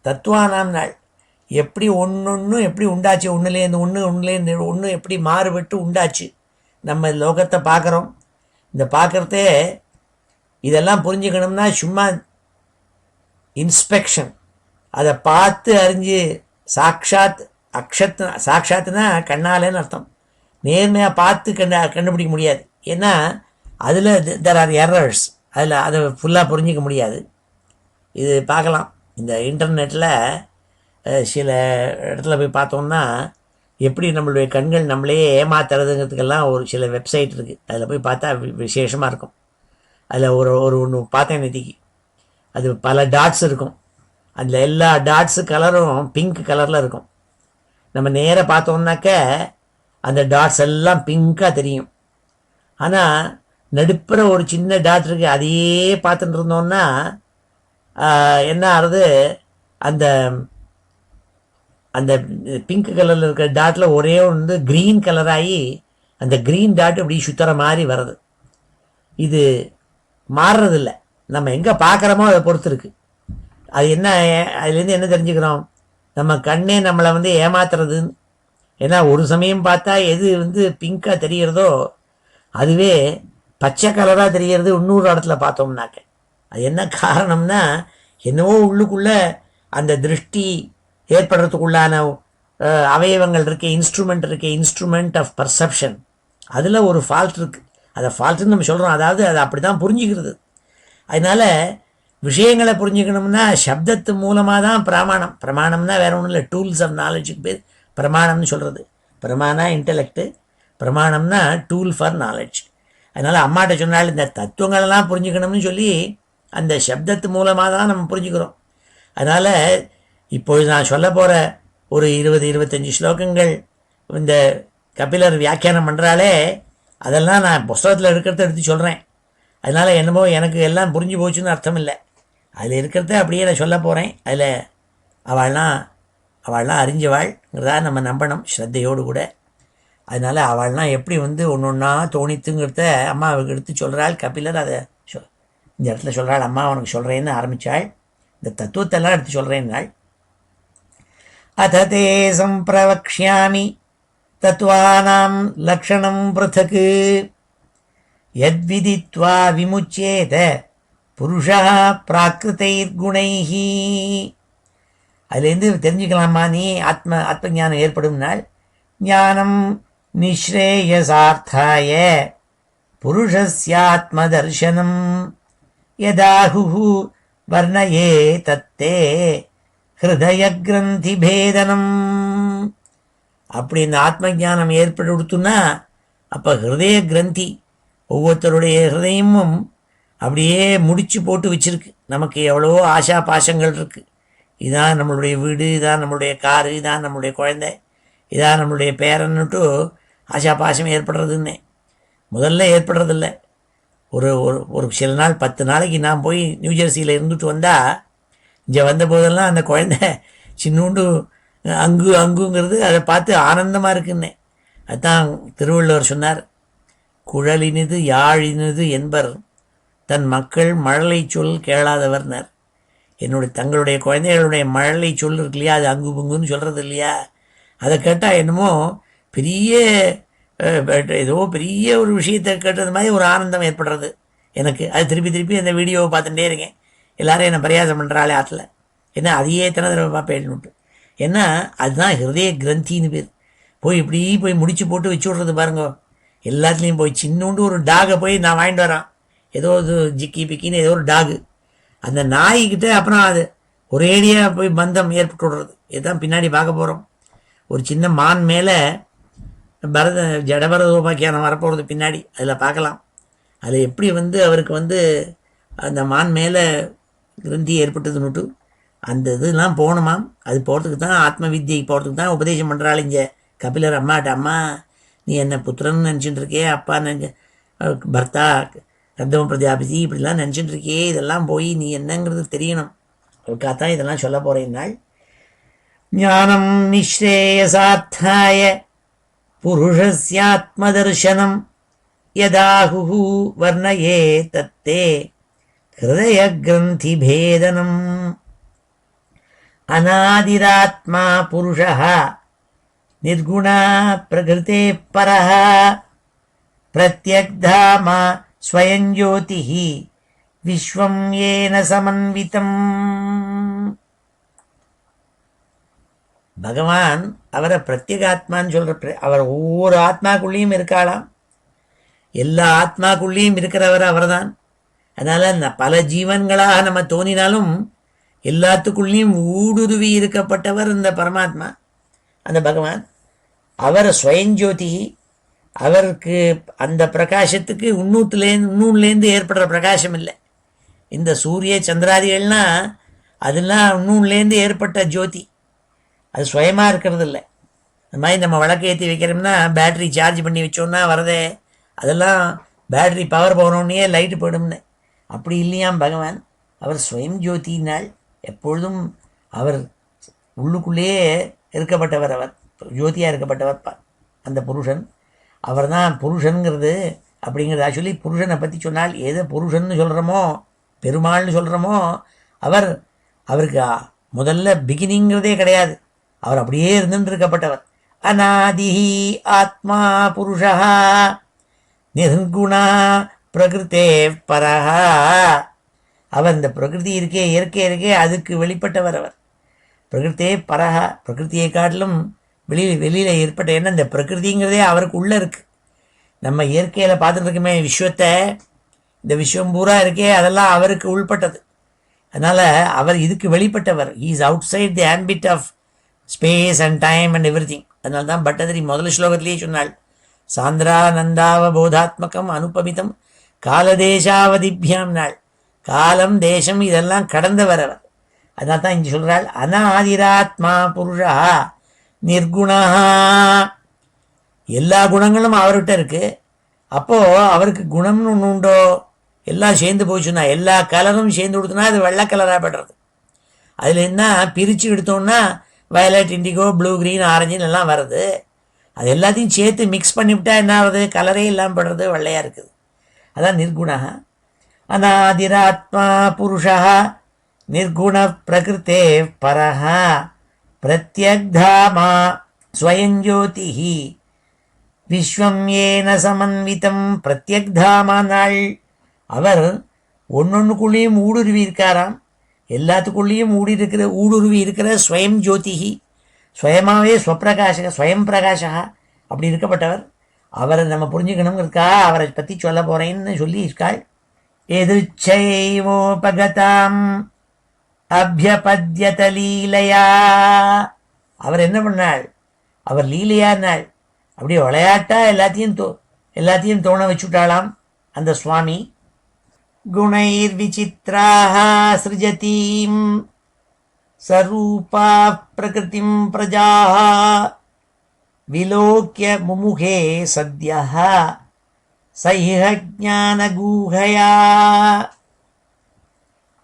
தத்துவானாம் நாள் எப்படி ஒன்று எப்படி உண்டாச்சு, ஒன்றுலேருந்து ஒன்று எப்படி மாறுபட்டு உண்டாச்சு. நம்ம லோகத்தை பார்க்குறோம், இந்த பார்க்குறதே இதெல்லாம் புரிஞ்சுக்கணும்னா சும்மா இன்ஸ்பெக்ஷன், அதை பார்த்து அறிஞ்சு சாட்சாத்துனா கண்ணாலேன்னு அர்த்தம். நேர்மையாக பார்த்து கண்டுபிடிக்க முடியாது. ஏன்னா அதில் தெர் ஆர் எரர்ஸ், அதை ஃபுல்லாக புரிஞ்சிக்க முடியாது. இது பார்க்கலாம் இந்த இன்டர்நெட்டில் சில இடத்துல போய் பார்த்தோம்னா எப்படி நம்மளுடைய கண்கள் நம்மளே ஏமாத்துறதுங்கிறதுக்கெல்லாம் ஒரு சில வெப்சைட் இருக்குது. அதில் போய் பார்த்தா விசேஷமாக இருக்கும். அதில் ஒன்று பார்த்தேன் நேத்திக்கு, அது பல டாட்ஸ் இருக்கும். அதில் எல்லா டாட்ஸு கலரும் பிங்க் கலரில் இருக்கும். நம்ம நேராக பார்த்தோம்னாக்க அந்த டாட்ஸ் எல்லாம் பிங்காக தெரியும். ஆனால் நடுப்புற ஒரு சின்ன டாட் இருக்குது, அதையே பார்த்துட்டு இருந்தோம்னா என்ன ஆகுது, அந்த அந்த பிங்க் கலரில் இருக்கிற டாட்டில் ஒரே ஒன்று க்ரீன் கலராகி அந்த க்ரீன் டாட் அப்படி சுற்றுற மாதிரி வருது. இது மாறுறதில்லை, நம்ம எங்கே பார்க்குறோமோ அதை பொறுத்து இருக்குது. அது என்ன, அதுலேருந்து என்ன தெரிஞ்சுக்கிறோம், நம்ம கண்ணே நம்மளை வந்து ஏமாத்துறதுன்னு. ஏன்னா ஒரு சமயம் பார்த்தா எது வந்து பிங்காக தெரிகிறதோ அதுவே பச்சை கலராக தெரிகிறது இன்னொரு இடத்துல பார்த்தோம்னாக்க. அது என்ன காரணம்னா, என்னவோ உள்ளுக்குள்ளே அந்த திருஷ்டி ஏற்படுறதுக்குள்ளான அவயவங்கள் இருக்கே, இன்ஸ்ட்ருமெண்ட் இருக்கே, இன்ஸ்ட்ருமெண்ட் ஆஃப் பர்செப்ஷன், அதில் ஒரு ஃபால்ட் இருக்குது. அதை ஃபால்ட்டுன்னு நம்ம சொல்கிறோம். அதாவது அதை அப்படி தான் புரிஞ்சுக்கிறது. அதனால் விஷயங்களை புரிஞ்சுக்கணும்னா சப்தத்து மூலமாக தான் பிரமாணம். பிரமாணம்னா வேறு ஒன்றும் இல்லை, டூல்ஸ் ஆஃப் நாலேஜுக்கு பேர் பிரமாணம்னு சொல்கிறது. பிரமாணா இன்டலெக்டு, பிரமாணம்னா டூல் ஃபார் நாலேஜ். அதனால் அம்மாட்ட சொன்னால் இந்த தத்துவங்களெல்லாம் புரிஞ்சுக்கணும்னு சொல்லி அந்த சப்தத்து மூலமாக தான் நம்ம புரிஞ்சுக்கிறோம். அதனால் இப்பொழுது நான் சொல்ல போகிற ஒரு 20-25 ஸ்லோகங்கள் இந்த கபிலர் வியாக்கியானம் பண்ணுறாலே, அதெல்லாம் நான் புஸ்தகத்தில் இருக்கிறத எடுத்து சொல்கிறேன். அதனால் என்னமோ எனக்கு எல்லாம் புரிஞ்சு போச்சுன்னு அர்த்தம் இல்லை. அதில் இருக்கிறத அப்படியே நான் சொல்ல போகிறேன். அதில் அவள்லாம் அறிஞ்சவாள்ங்கிறதா நம்ம நம்பணும் ஸ்ரத்தையோடு கூட. அதனால் அவள்லாம் எப்படி வந்து ஒன்று ஒன்றா தோணித்துங்கிறத அம்மா அவருக்கு எடுத்து சொல்கிறாள். கபிலர் அதை இந்த இடத்துல சொல்கிறாள், அம்மா அவனுக்கு சொல்கிறேன்னு ஆரம்பித்தாள். இந்த தத்துவத்தெல்லாம் எடுத்து சொல்கிறேன்னாள். அததே சம்பிரவக்ஷ்யாமி தத்வானாம் லக்ஷணம் பிருதக் யத்விதித்வா விமுச்சேத புருஷா பிராகிருதைர்குணைஹி. அதுலேருந்து தெரிஞ்சுக்கலாமா நீ ஆத்ம ஞானம் ஏற்படும் நாள். ஞானம் நிஸ்ரேயசார்த்தாய புருஷஸ்யாத்ம தர்சனம் யதாஹு வர்ணயே தத்தே ஹிருதய கிரந்தி பேதனம். அப்படி இந்த ஆத்ம ஞானம் ஏற்படுத்துன்னா அப்போ ஹிருதய கிரந்தி, ஒவ்வொருத்தருடைய ஹிருதயமும் அப்படியே முடிச்சு போட்டு வச்சிருக்கு. நமக்கு எவ்வளவோ ஆசா பாசங்கள் இருக்குது. இதான் நம்மளுடைய வீடு, இதான் நம்மளுடைய காரு, இதான் நம்மளுடைய குழந்தை, இதான் நம்மளுடைய பேரன்னுட்டு ஆசா பாசம் ஏற்படுறதுன்னே முதல்ல ஏற்படுறதில்ல. ஒரு ஒரு சில நாள் 10 நாளைக்கு நான் போய் நியூஜெர்சியில் இருந்துட்டு வந்தால், இங்கே வந்த போதெல்லாம் அந்த குழந்தை சின்னூண்டு அங்குங்கிறது அதை பார்த்து ஆனந்தமாக இருக்குன்னே. அதுதான் திருவள்ளுவர் சொன்னார், குழலினிது யாழினிது என்பர் தன் மக்கள் மழலை சொல் கேளாதவர்னர். தங்களுடைய குழந்தைகளுடைய மழலை சொல் இருக்கு இல்லையா, அது அங்கு புங்குன்னு சொல்கிறது இல்லையா, அதை கேட்டால் என்னமோ பெரிய ஏதோ பெரிய ஒரு விஷயத்தை கேட்டது மாதிரி ஒரு ஆனந்தம் ஏற்படுறது எனக்கு. அது திருப்பி அந்த வீடியோவை பார்த்துட்டே இருக்கேன். எல்லோரும் என்னை பரியாசம் பண்ணுறாளே ஆற்றுல, ஏன்னா அதையே எத்தனை தடவை பார்ப்பேன்னுட்டு. ஏன்னா அதுதான் ஹிருதய கிரந்தின்னு பேர். போய் முடிச்சு போட்டு வச்சு விட்றது பாருங்க. எல்லாத்துலேயும் போய் சின்னோண்டு ஒரு டாகை போய் நான் வாங்கிட்டு வரான், ஏதோ இது ஜிக்கி பிக்கின்னு ஏதோ ஒரு டாகு. அந்த நாய்கிட்ட அப்புறம் அது ஒரேடியாக போய் பந்தம் ஏற்பட்டு விடுறது. இதுதான் பின்னாடி பார்க்க போகிறோம். ஒரு சின்ன மான் மேலே ஜடபரதோபாக்கியானம் வரப்போகிறது பின்னாடி, அதில் பார்க்கலாம். அதில் எப்படி வந்து அவருக்கு வந்து அந்த மான் மேலே கிரந்தி ஏற்பட்டதுன்னுட்டு அந்த இதெல்லாம் போகணுமாம். அது போகிறதுக்கு தான், ஆத்ம வித்தியை போகிறதுக்கு தான் உபதேசம் பண்ணுறாள் இங்கே கபிலர் அம்மாட்ட. அம்மா நீ என்ன புத்திரன்னு நினச்சிட்டு இருக்கே, அப்பா பர்த்தா ரத்தம பிரஜாபதி இப்படிலாம் நினச்சிட்டு இருக்கே, இதெல்லாம் போய் நீ என்னங்கிறது தெரியணும். அதுக்காகத்தான் இதெல்லாம் சொல்ல போகிறேன் நாள். ஞானம் நிஸ்ரேயசார்த்தாய புருஷஸ்யாத்மதர்சனம் யதாஹு வர்ணயே தத்தே ஹிருதய கிரந்தி பேதனம். அநாதிராத்மா புருஷः நிர்குணா பிரகிருதே பரः பிரத்யக்தாமா ஸ்வயம் ஜோதிः விஸ்வம் ஏன சமன்விதம். பகவான் அவரை பிரத்யேகாத்மான்னு சொல்கிற, அவர் ஒவ்வொரு ஆத்மாக்குள்ளேயும் இருக்காளாம். எல்லா ஆத்மாக்குள்ளேயும் இருக்கிறவர் அவர் தான். அதனால் பல ஜீவன்களாக நம்ம தோணினாலும் எல்லாத்துக்குள்ளேயும் ஊடுருவி இருக்கப்பட்டவர் இந்த பரமாத்மா, அந்த பகவான். அவர் ஸ்வயஞ்சோதி. அவருக்கு அந்த பிரகாசத்துக்கு இன்னூன்லேருந்து ஏற்படுற பிரகாசம் இல்லை. இந்த சூரிய சந்திராதிகள்னால் அதெல்லாம் இன்னூன்லேருந்து ஏற்பட்ட ஜோதி, அது சுயமாக இருக்கிறது இல்லை. இந்த மாதிரி நம்ம விளக்கு ஏற்றி வைக்கிறோம்னா பேட்ரி சார்ஜ் பண்ணி வச்சோன்னா வரதே, அதெல்லாம் பேட்ரி பவர் போனோடனே லைட்டு போயிடும்னு. அப்படி இல்லையாம் பகவான். அவர் ஸ்வயம் ஜோதினால் எப்பொழுதும் அவர் உள்ளுக்குள்ளேயே இருக்கப்பட்டவர். அவர் ஜோதியாக இருக்கப்பட்டவர் அந்த புருஷன். அவர் தான் புருஷனுங்கிறது அப்படிங்கிறதா சொல்லி புருஷனை பற்றி சொன்னால் எதை புருஷன்னு சொல்கிறோமோ பெருமாள்னு சொல்கிறோமோ அவருக்கு முதல்ல பிகினிங்கிறதே கிடையாது. அவர் அப்படியே இருந்துட்டு இருக்கப்பட்டவர். அநாதிஹி ஆத்மா புருஷா நிர்குணா பிரகிருத்தே பரஹா. அவர் இந்த பிரகிருதி இருக்கே, இயற்கை இருக்கே, அதுக்கு வெளிப்பட்டவர் அவர். பிரகிருத்தே பரஹா, பிரகிருத்தியை காட்டிலும் வெளியில் ஏற்பட்ட என்ன, இந்த பிரகிருதிங்கிறதே அவருக்கு உள்ளே இருக்குது. நம்ம இயற்கையில் பார்த்துட்டு இருக்கோமே விஸ்வத்தை, இந்த விஸ்வம் பூரா இருக்கே, அதெல்லாம் அவருக்கு உள்பட்டது. அதனால் அவர் இதுக்கு வெளிப்பட்டவர். He is outside the ambit of space and time and everything. அதனால தான் பட்டதிரி முதல் ஸ்லோகத்திலேயே சொன்னாள், சாந்திரானந்தாவபோதாத்மகம் அனுபமிதம் காலதேசாவதிபியாம் நாள். காலம் தேசம் இதெல்லாம் கடந்தவர் அவர். அதனால தான் இங்கே சொல்கிறாள், அநாதிராத்மா புருஷா நிர்குணா. எல்லா குணங்களும் அவர்கிட்ட இருக்குது. அப்போது அவருக்கு குணம்னு ஒன்று உண்டோ? எல்லாம் சேர்ந்து போச்சுன்னா, எல்லா கலரும் சேர்ந்து கொடுத்தோன்னா அது வெள்ளை கலராக படுறது. அதில் என்ன பிரித்து எடுத்தோன்னா வயலட், இண்டிகோ, ப்ளூ, க்ரீன், ஆரஞ்சுன்னு எல்லாம் வருது. அது எல்லாத்தையும் சேர்த்து மிக்ஸ் பண்ணிவிட்டா என்ன ஆகுது? கலரே இல்லாமல் படுறது, வெள்ளையாக இருக்குது. அதான் நிர்குணா. அநாதிராத்மா புருஷா நிர்குண பிரகிருத்தே பரஹா பிரத்யக்தாமா ஸ்வயஞ்சோதிஹி விஸ்வம் ஏன சமன்விதம். பிரத்யக்தாமா நாள் அவர் ஒன்னொன்றுக்குள்ளேயும் ஊடுருவி இருக்காராம். எல்லாத்துக்குள்ளேயும் ஊடுருவி இருக்கிற ஸ்வயம் ஜோதிஹி, ஸ்வயமாகவே ஸ்வப்பிரகாஷக ஸ்வயம் பிரகாஷா அப்படி இருக்கப்பட்டவர். அவரை நம்ம புரிஞ்சுக்கணுங்கிறதுக்கா அவரை பற்றி சொல்ல போகிறேன்னு சொல்லி இருக்காள். எதிர்ச்சைவோபகதாம் அபியபத்யத லீலையா. அவர் என்ன பண்ணாள்? அவர் லீலையானாள். அப்படியே விளையாட்டா எல்லாத்தையும் தோண வச்சுட்டாளாம் அந்த சுவாமி. குணைர் விசித்ராஹ ஸ்ருஜதீம் சரூபா பிரகிருதிம் பிரஜாஹ விலோக்ய முமுகே சத்யஹ சைஹ ஞானகூஹயா.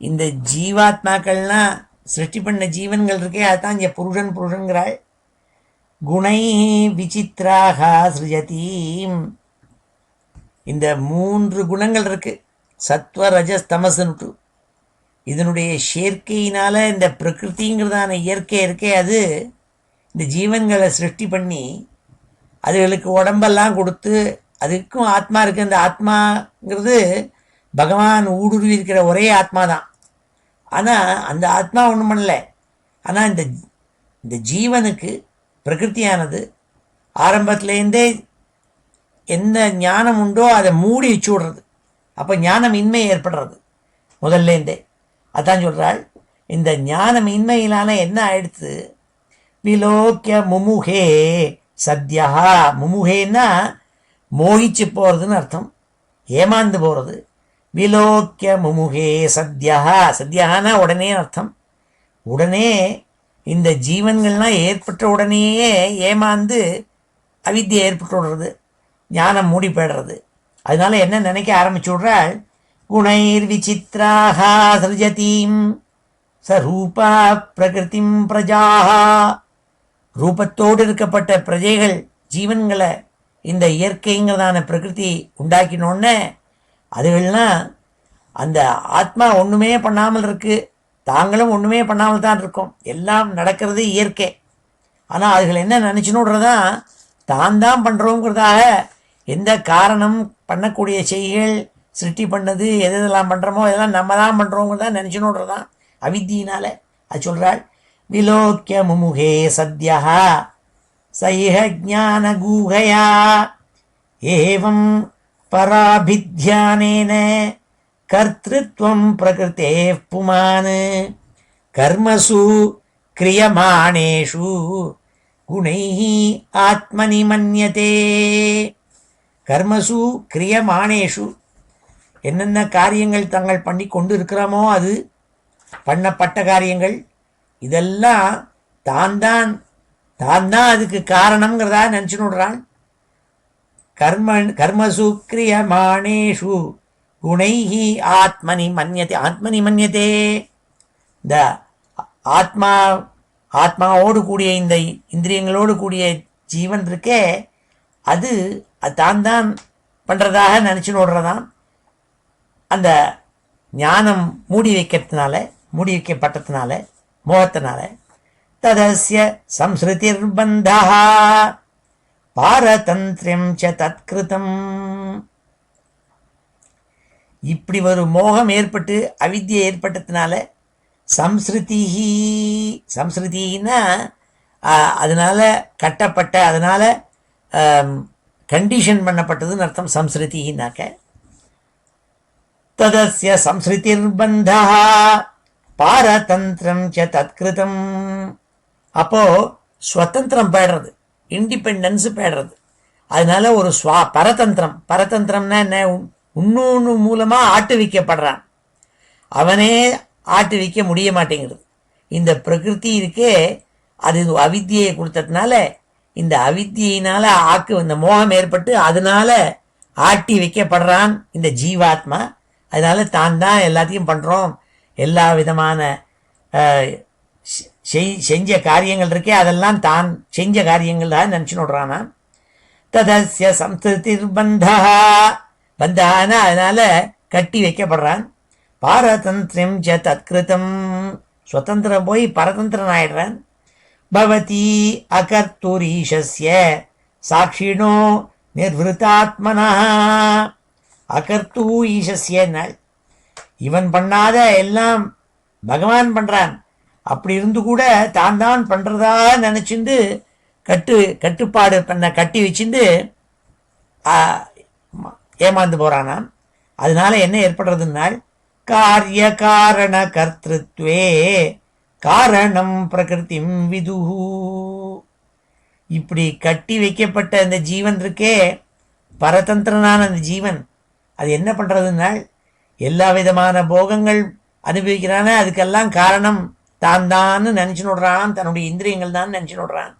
இந்த ஜீவாத்மாக்கள்லாம் சிருஷ்டி பண்ண ஜீவன்கள் இருக்கே, அதுதான் இங்கே புருஷன்கிறாள். குணை விசித்ராக சிருஜதீம். இந்த 3 குணங்கள் இருக்கு, சத்வ ரஜஸ் தமசுன்ட்டு. இதனுடைய சேர்க்கையினால இந்த பிரகிருதிங்கிறதான இயற்கை இருக்கே, அது இந்த ஜீவன்களை சிருஷ்டி பண்ணி அதுகளுக்கு உடம்பெல்லாம் கொடுத்து, அதுக்கும் ஆத்மா இருக்குது. அந்த ஆத்மாங்கிறது பகவான் ஊடுருவி இருக்கிற ஒரே ஆத்மா தான். ஆனால் அந்த ஆத்மா ஒன்றும் பண்ணலை. ஆனால் இந்த ஜீவனுக்கு பிரகிருத்தியானது ஆரம்பத்துலேருந்தே எந்த ஞானம் உண்டோ அதை மூடி வச்சு விடுறது. அப்போ ஞானமின்மை ஏற்படுறது முதல்லேருந்தே. அதான் சொல்கிறாள், இந்த ஞானமின்மையிலான என்ன ஆயிடுத்து? விலோக்கிய முமுகே சத்யா. முமுகேன்னா மோகிச்சு போகிறதுன்னு அர்த்தம், ஏமாந்து போகிறது. விலோக்கிய முமுகே சத்யா. சத்யானா உடனே அர்த்தம். உடனே இந்த ஜீவன்கள்லாம் ஏற்பட்ட உடனேயே ஏமாந்து அவித்தியை ஏற்பட்டு விடுறது, ஞானம் மூடி போய்டுறது. அதனால என்ன நினைக்க ஆரம்பிச்சு விட்றாள்? குணைர் விசித்ராக சிருஜதீம் சரூபா பிரகிருதிம் பிரஜாக. ரூபத்தோடு இருக்கப்பட்ட பிரஜைகள் ஜீவன்களை இந்த இயற்கைங்கிறதான பிரகிருதி உண்டாக்கினோன்னே அதுகள்லாம் அந்த ஆத்மா ஒன்றுமே பண்ணாமல் இருக்குது, தாங்களும் ஒன்றுமே பண்ணாமல் தான் இருக்கும். எல்லாம் நடக்கிறது இயற்கை. ஆனால் அதுகள் என்ன நினச்சினோடுறதான் தான் பண்ணுறோங்கிறதாக எந்த காரணம் பண்ணக்கூடிய செய்கள் சிருஷ்டி பண்ணது எதெல்லாம் பண்ணுறோமோ இதெல்லாம் நம்ம தான் பண்ணுறோங்கிறதான் நினச்சினோடுறதான் அவித்தியினால. அது சொல்கிறாள், விலோக்கிய முமுகே சத்யா சைஹ ஞான கூஹயா ஏவம் பராபித்யானேன கர்த்ருத்வம் பிரகிருதே புமான் கர்மசு கிரியமானேஷு குணைஹி ஆத்மனி மன்யதே. கர்மசு கிரியமானேஷு, என்னென்ன காரியங்கள் தாங்கள் பண்ணி கொண்டு இருக்கிறோமோ அது பண்ணப்பட்ட காரியங்கள் இதெல்லாம் தான் அதுக்கு காரணங்கிறதா நினச்சுன்னு விடுறான். கர்மசு கிரியமானேஷு குணைஹி ஆத்மனி மன்யதே. ஆத்மனி மன்யதே, இந்த ஆத்மாவோடு கூடிய இந்த இந்திரியங்களோடு கூடிய ஜீவன் இருக்கே, அது தான் பண்ணுறதாக நினச்சின்னு விடுறதான். அந்த ஞானம் மூடி வைக்கப்பட்டதுனால மோகத்தினால ததஸ்ய சம்ஸ்ருதிர்பந்தா பாரதந்திரம் ச தத்கிருதம். இப்படி ஒரு மோகம் ஏற்பட்டு அவித்யை ஏற்பட்டதுனால சம்ஸ்ருதினா அதனால கட்டப்பட்ட, அதனால கண்டிஷன் பண்ணப்பட்டதுன்னு அர்த்தம். சம்ஸ்ருதினாக்க ததஸ்ய சம்ஸ்ருதிர்பந்தா பாரதந்திரம் ச தத்கிருதம். அப்போ ஸ்வதந்திரம் பேடுறது, இண்டிபெண்டன்ஸ் பேடுறது. அதனால ஒரு பரதந்திரம்னா என்ன, இன்னொன்று மூலமா ஆட்டுவிக்கப்படுறான், அவனே ஆட்டுவிக்க முடிய மாட்டேங்கிறது. இந்த பிரகிருதி இருக்கே, அது அவித்தியை கொடுத்ததுனால இந்த அவித்தியினால இந்த மோகம் ஏற்பட்டு அதனால ஆட்டி வைக்கப்படுறான் இந்த ஜீவாத்மா. அதனால தான் எல்லாத்தையும் பண்றோம், எல்லா விதமான செஞ்ச காரியங்கள் இருக்கே அதெல்லாம் தான் செஞ்ச காரியங்கள் தான் நினைச்சு நோடுறானா. ததஸ்ய சம்ஸ்ருதிர்பந்தா, பந்தானா அதனால கட்டி வைக்கப்படுறான். பாரதந்திரம் ச தத்கிருதம், சுதந்திரம் போய் பரதந்திரன் ஆயிடுறான். பவதி அகர்த்துரீஷஸ்ய சாட்சிணோ நிர்விருத்தாத்மனா. அகர்த்து ஈஷஸ்ய, இவன் பண்ணாத எல்லாம் பகவான் பண்றான். அப்படி இருந்து கூட தான் பண்றதா நினைச்சுண்டு கட்டுப்பாடு பண்ண கட்டி வச்சுட்டு ஏமாந்து போறானாம். அதனால என்ன ஏற்படுறதுனால் காரிய காரண கர்த்திருத்வே காரணம் பிரகிருதிம் விதுஹு. இப்படி கட்டி வைக்கப்பட்ட அந்த ஜீவன் இருக்கே, பரதந்திரனான அந்த ஜீவன், அது என்ன பண்றதுனால் எல்லா விதமான போகங்கள் அனுபவிக்கிறான, அதுக்கெல்லாம் காரணம் தான் நினைச்சு நோடுறான், தன்னுடைய இந்திரியங்கள் தான் நினைச்சு நோடுறான்.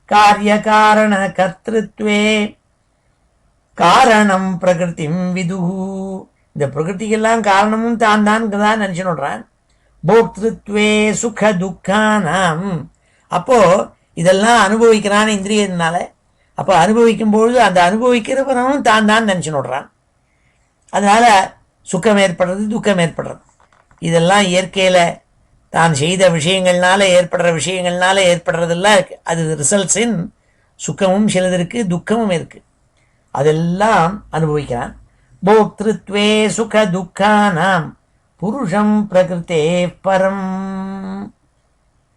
காரிய காரண கர்த்திருத்வே காரணம் பிரகிருதிம் விதுஹு. இந்த பிரகிருதிக்கெல்லாம் காரணமும் தான் நினைச்சு நோடுறான். போக்திருத்வே சுக துக்கானாம். அப்போ இதெல்லாம் அனுபவிக்கிறான் இந்திரியத்தினால. அப்போ அனுபவிக்கும் பொழுது அந்த அனுபவிக்கிறவனும் தான் நினைச்சு நோடுறான். அதனால சுக்கம் ஏற்படுறது, துக்கம் ஏற்படுறது, இதெல்லாம் இயற்கையில தான் செய்த விஷயங்கள்னால ஏற்படுறதெல்லாம் இருக்கு. அது ரிசல்ட்ஸ் இன் சுக்கமும் சிலது இருக்கு, துக்கமும் இருக்கு. அதெல்லாம் அனுபவிக்கிறான். போக்திருத்வே சுக துக்கானாம் புருஷம் பிரகிருத்தே பரம்.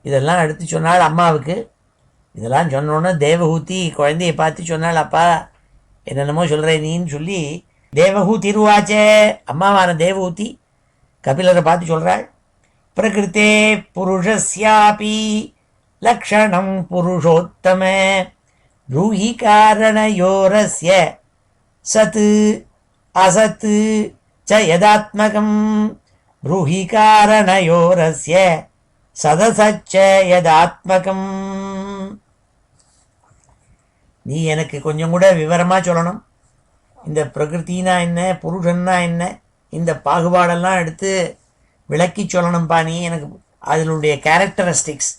இதெல்லாம் எடுத்து சொன்னால் அம்மாவுக்கு. இதெல்லாம் சொன்னோன்னா தேவஹூதி குழந்தையை பார்த்து சொன்னால், அப்பா என்னென்னமோ சொல்கிறேன் நீன்னு சொல்லி தேவஹூதி இருவாச்சே, அம்மாவான தேவஹூதி கபிலரை பார்த்து சொல்கிறாள். பிரகிருத்தே புருஷஸ்யாபி லக்ஷணம் புருஷோத்தம ப்ரூஹி காரணயோரஸ்ய சத் அசத் ச யதாத்மகம் ப்ரூஹி காரணயோரஸ்ய சதசச்ச யதாத்மகம். நீ எனக்கு கொஞ்சம் கூட விவரமா சொல்லணும். இந்த பிரகிருத்தினா என்ன, புருஷன்னா என்ன, இந்த பாகுபாடெல்லாம் எடுத்து விளக்கி சொல்லணும்பா. நீ எனக்கு அதனுடைய கேரக்டரிஸ்டிக்ஸ்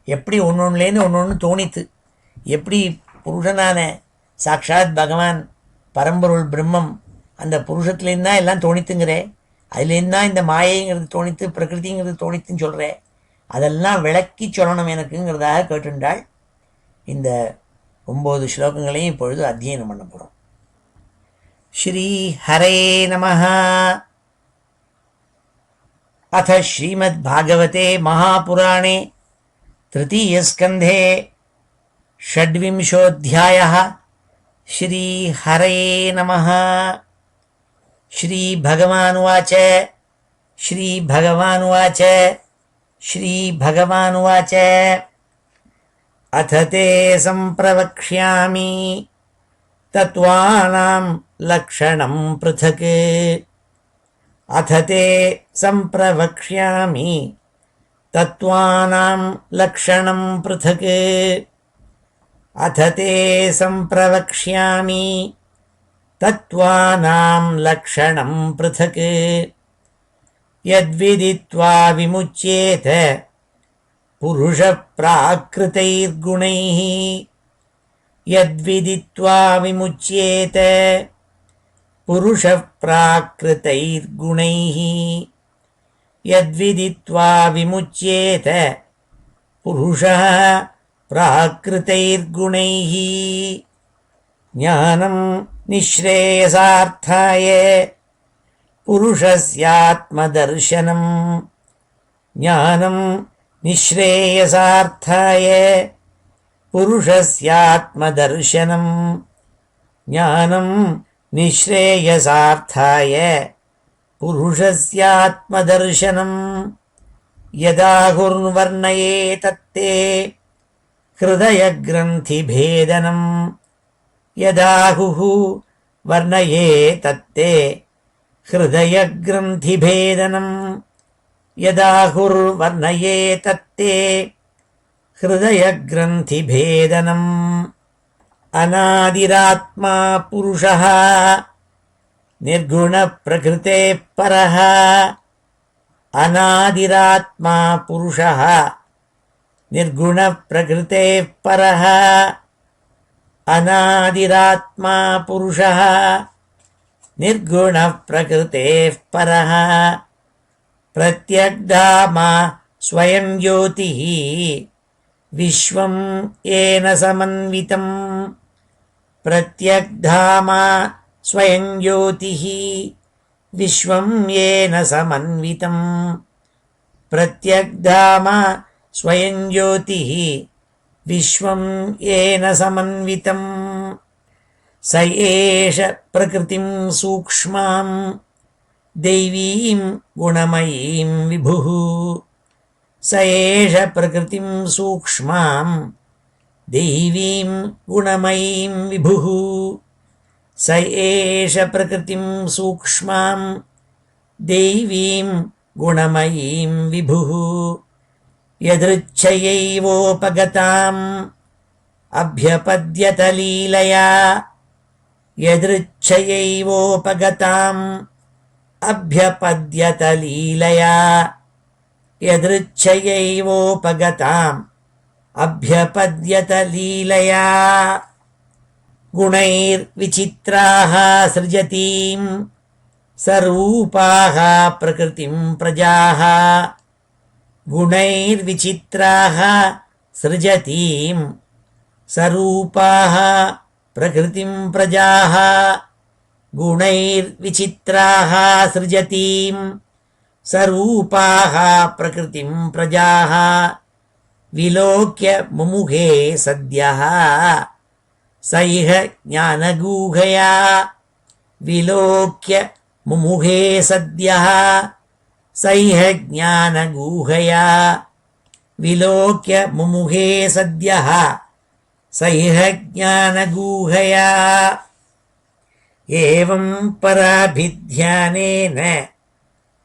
எப்படி ஒன்னொன்னுலேருந்து ஒன்று தோணித்து, எப்படி புருஷனான சாக்ஷாத் பகவான் பரம்பொருள் பிரம்மம் அந்த புருஷத்துலேருந்து தான் எல்லாம் தோணித்துங்கிறே, அதுலேருந்து தான் இந்த மாயைங்கிறது தோணித்து, பிரகிருதிங்கிறது தோணித்துன்னு சொல்கிறேன். அதெல்லாம் விளக்கி சொல்லணும் எனக்குங்கிறதாக கேட்டுண்டாள். இந்த 9 ஸ்லோகங்களையும் இப்பொழுது அத்தியனம் பண்ண போகிறோம். ஸ்ரீ ஹரே நமஹ. அத ஸ்ரீமத் பாகவதே மகாபுராணே तृतीयस्कन्धे षड्विंशोऽध्यायः. श्रीहरे नमः. श्रीभगवानुवाच श्रीभगवानुवाच अथ ते सम्प्रवक्ष्यामि तत्त्वानां लक्षणं पृथक्. अथ ते सम्प्रवक्ष्यामि तत्त्वानां लक्षणं पृथक्. अथ ते सम्प्रवक्ष्यामि तत्त्वानां लक्षणं पृथक्. यद्विदित्वा विमुच्येत पुरुषप्राकृतैर्गुणैः. यद्विदित्वा विमुच्येत पुरुषप्राकृतैर्गुणैः. यद्विदित्वा विमुच्येत पुरुषः प्राकृतैर्गुणैः ज्ञानं निःश्रेयसार्थाय पुरुषस्यात्मदर्शनं ज्ञानं निःश्रेयसार्थाय पुरुषस्यात्मदर्शनं ज्ञानं निःश्रेयसार्थाय पुरुषस्यात्मदर्शनं यदाहुर्वर्णयेतत्ते हृदयग्रन्थिभेदनं यदाहुः वर्णयेतत्ते हृदयग्रन्थिभेदनं यदाहुर्वर्णयेतत्ते हृदयग्रन्थिभेदनम् अनादिरात्मा पुरुषः निर्गुणप्रकृतेः परः अनादिरात्मा पुरुषः निर्गुणप्रकृतेः परः अनादिरात्मा पुरुषः निर्गुणप्रकृतेः परः प्रत्यग्धामा स्वयं ज्योतिः विश्वं येन समन्वितं प्रत्यग्धामा स्वयं ज्योतिः विश्वं येन समन्वितं प्रत्यग्धामा स्वयं ज्योतिः विश्वं येन समन्वितं स एष प्रकृतिं सूक्ष्मां दैवीं गुणमयीं विभुः स एष प्रकृतिं सूक्ष्मां दैवीं गुणमयीं विभुः स एष प्रकृतिं सूक्ष्मां दैवीं गुणमयीं विभुः यदृच्छयैवोपगताम् अभ्यपद्यत लीलया यदृच्छयैवोपगताम् अभ्यपद्यत लीलया यदृच्छयैवोपगताम् अभ्यपद्यत लीलया गुणैर्विचित्राः सृजतीं सरूपाः प्रकृतिं प्रजाः गुणैर्विचित्राः सृजतीं सरूपाः प्रकृतिं प्रजाः गुणैर्विचित्राः सृजतीं सरूपाः प्रकृतिं प्रजाः विलोक्य मुमुहे सद्यः स इह ज्ञानगूहया विलोक्य मुमुहे सद्यः स इह ज्ञानगूहया विलोक्य मुमुहे सद्यः स इह ज्ञानगूहया एवं पराभिध्यानेन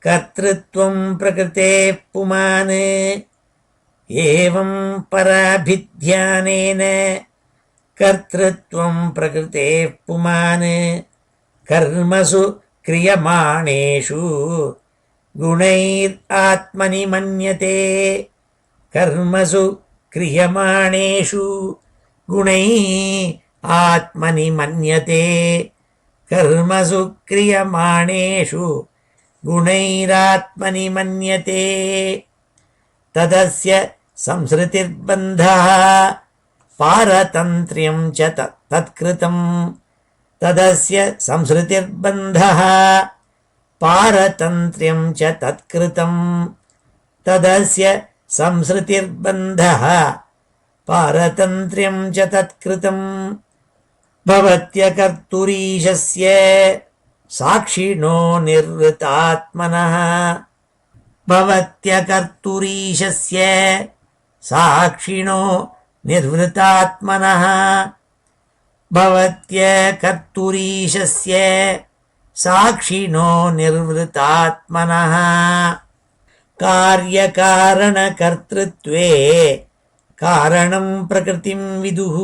कर्तृत्वं प्रकृतेः पुमान् एवं पराभिध्यानेन कर्तृत्वं प्रकृतेः पुमान् कर्मसु क्रियमाणेषु गुणैरात्मनि मन्यते कर्मसु क्रियमाणेषु गुणैः आत्मनि मन्यते कर्मसु क्रियमाणेषु गुणैरात्मनि मन्यते तदस्य संसृतिर्बन्धः पारतन्त्र्यं च तत्कृतं तदस्य संसृतिर्बन्धः पारतन्त्र्यं च तत्कृतं तदस्य संसृतिर्बन्धः पारतन्त्र्यं च तत्कृतं भवत्यकर्तुरीशस्य साक्षिणो निर्वृतात्मनः भवत्यकर्तुरीशस्य साक्षिणो निर्वृतात्मनः भवत्यकर्तुरीशस्य साक्षिणो निर्वृतात्मनः कार्यकारणकर्तृत्वे कारणं प्रकृतिं विदुः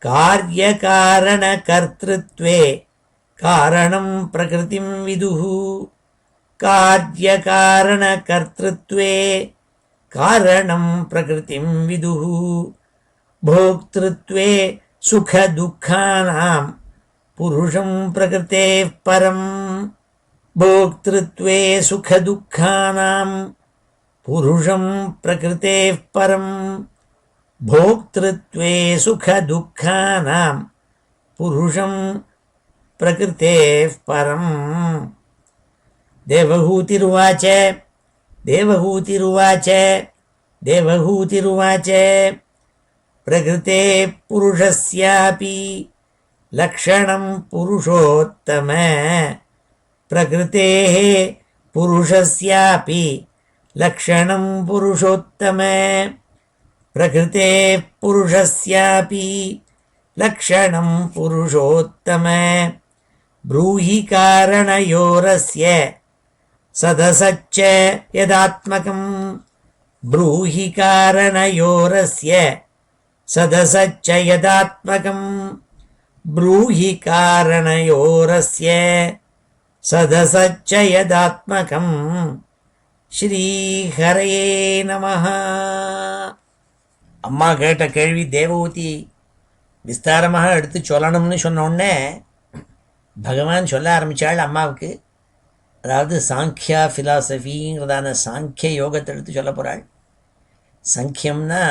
कार्यकारणकर्तृत्वे कारणं प्रकृतिं विदुः कार्यकारणकर्तृत्वे कारणं प्रकृतिं विदुः भोक्तृत्वे सुखदुःखानां पुरुषं प्रकृतेः परं போக்திருத்வே சுகதுக்கானாம் புருஷம் பிரகிருதேः பரம். போக்திருத்வே சுகதுக்கானாம் புருஷம் பிரகிருதேः பரம். தேவஹூதிருவாச்ச தேவஹூதிருவாச்ச தேவஹூதிருவாச்ச பிரகிருதே புருஷஸ்யாபி லக்ஷணம் புருஷோத்தம. பிரகிருதேः புருஷஸ்யாபி லக்ஷணம் புருஷோத்தம. பிரகிருதேः புருஷஸ்யாபி லக்ஷணம் புருஷோத்தம. ப்ரூஹி காரணயோரஸ்ய சதசச்ச யதாத்மகம். ப்ரூஹி காரணயோரஸ்ய சதசச்ச யதாத்மகம். ப்ரூஹி காரணயோரஸ்ய சதசச்ச யதாத்மகம். ஸ்ரீஹரயே நமஹ. அம்மா கேட்ட கேள்வி தேவகூதி விஸ்தாரமாக எடுத்து சொல்லணும்னு சொன்ன உடனே பகவான் சொல்ல ஆரம்பித்தாள் அம்மாவுக்கு. அதாவது சாங்கியா ஃபிலாசபிங்கிறதான சாங்கிய யோகத்தை எடுத்து சொல்ல போகிறாள். சங்கியம்னா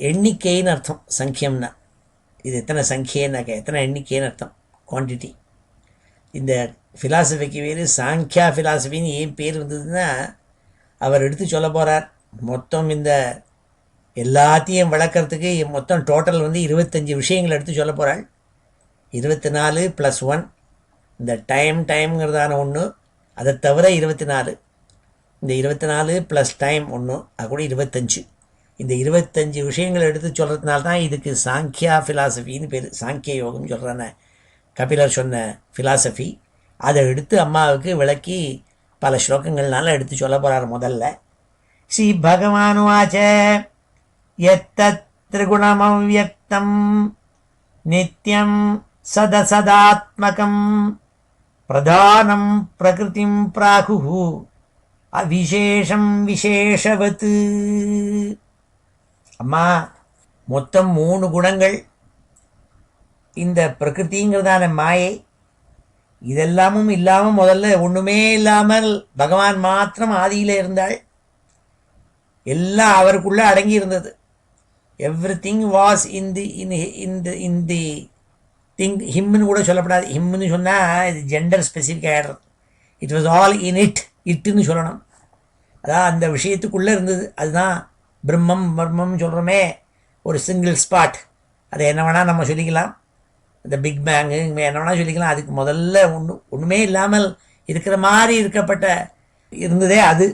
எண்ணிக்கைன்னு அர்த்தம். சங்கியம்னா இது எத்தனை சங்கியன்னாக்க எத்தனை எண்ணிக்கைன்னு அர்த்தம், குவான்டிட்டி. இந்த ஃபிலாசபிக்கு பேர் சாங்கியா ஃபிலாசபின்னு ஏன் பேர் வந்ததுன்னா அவர் எடுத்து சொல்ல போகிறார். மொத்தம் இந்த எல்லாத்தையும் வளர்க்குறதுக்கு மொத்தம் டோட்டல் 25 விஷயங்கள் எடுத்து சொல்ல போகிறாள். 24 + 1 இந்த டைம்ங்கிறதான ஒன்று, அதை தவிர 24. இந்த 24 + டைம் ஒன்று, அது கூட 25. இந்த 25 விஷயங்கள் எடுத்து சொல்கிறதுனால தான் இதுக்கு சாங்கியா ஃபிலாசபின்னு பேர். சாங்கிய யோகம்னு சொல்கிறான கபிலர் சொன்ன ஃபிலாசபி. அதை எடுத்து அம்மாவுக்கு விளக்கி பல ஸ்லோகங்கள்னால எடுத்து சொல்ல போகிறார். முதல்ல ஸ்ரீ பகவானுவாச்ச யத்தத் த்ரிகுணமவ்யக்தம் நித்யம் சதசதாத்மகம் பிரதானம் பிரகிருதிம் பிராகுः அவிசேஷம் விசேஷவத். அம்மா மொத்தம் 3 குணங்கள். இந்த பிரகிருதிங்கிறதான மாயை இதெல்லாமும் இல்லாமல் முதல்ல ஒன்றுமே இல்லாமல் பகவான் மாத்திரம் ஆதியில் இருந்தாள். எல்லாம் அவருக்குள்ளே அடங்கி இருந்தது. Everything was in the thing. ஹிம்னு கூட சொல்லப்படாது. ஹிம்னு சொன்னால் இது ஜெண்டர் ஸ்பெசிஃபிக் ஆகிடுறது. இட் வாஸ் ஆல் இன் இட்டுன்னு சொல்லணும். அதான் அந்த விஷயத்துக்குள்ளே இருந்தது. அதுதான் பிரம்மம்னு சொல்கிறோமே, ஒரு சிங்கிள் ஸ்பாட். அதை என்ன வேணால் நம்ம சொல்லிக்கலாம். இந்த பிக் பேங்கு என்ன வேணால் சொல்லிக்கலாம். அதுக்கு முதல்ல ஒன்றுமே இல்லாமல் இருக்கிற மாதிரி இருக்கப்பட்ட இருந்ததே அது.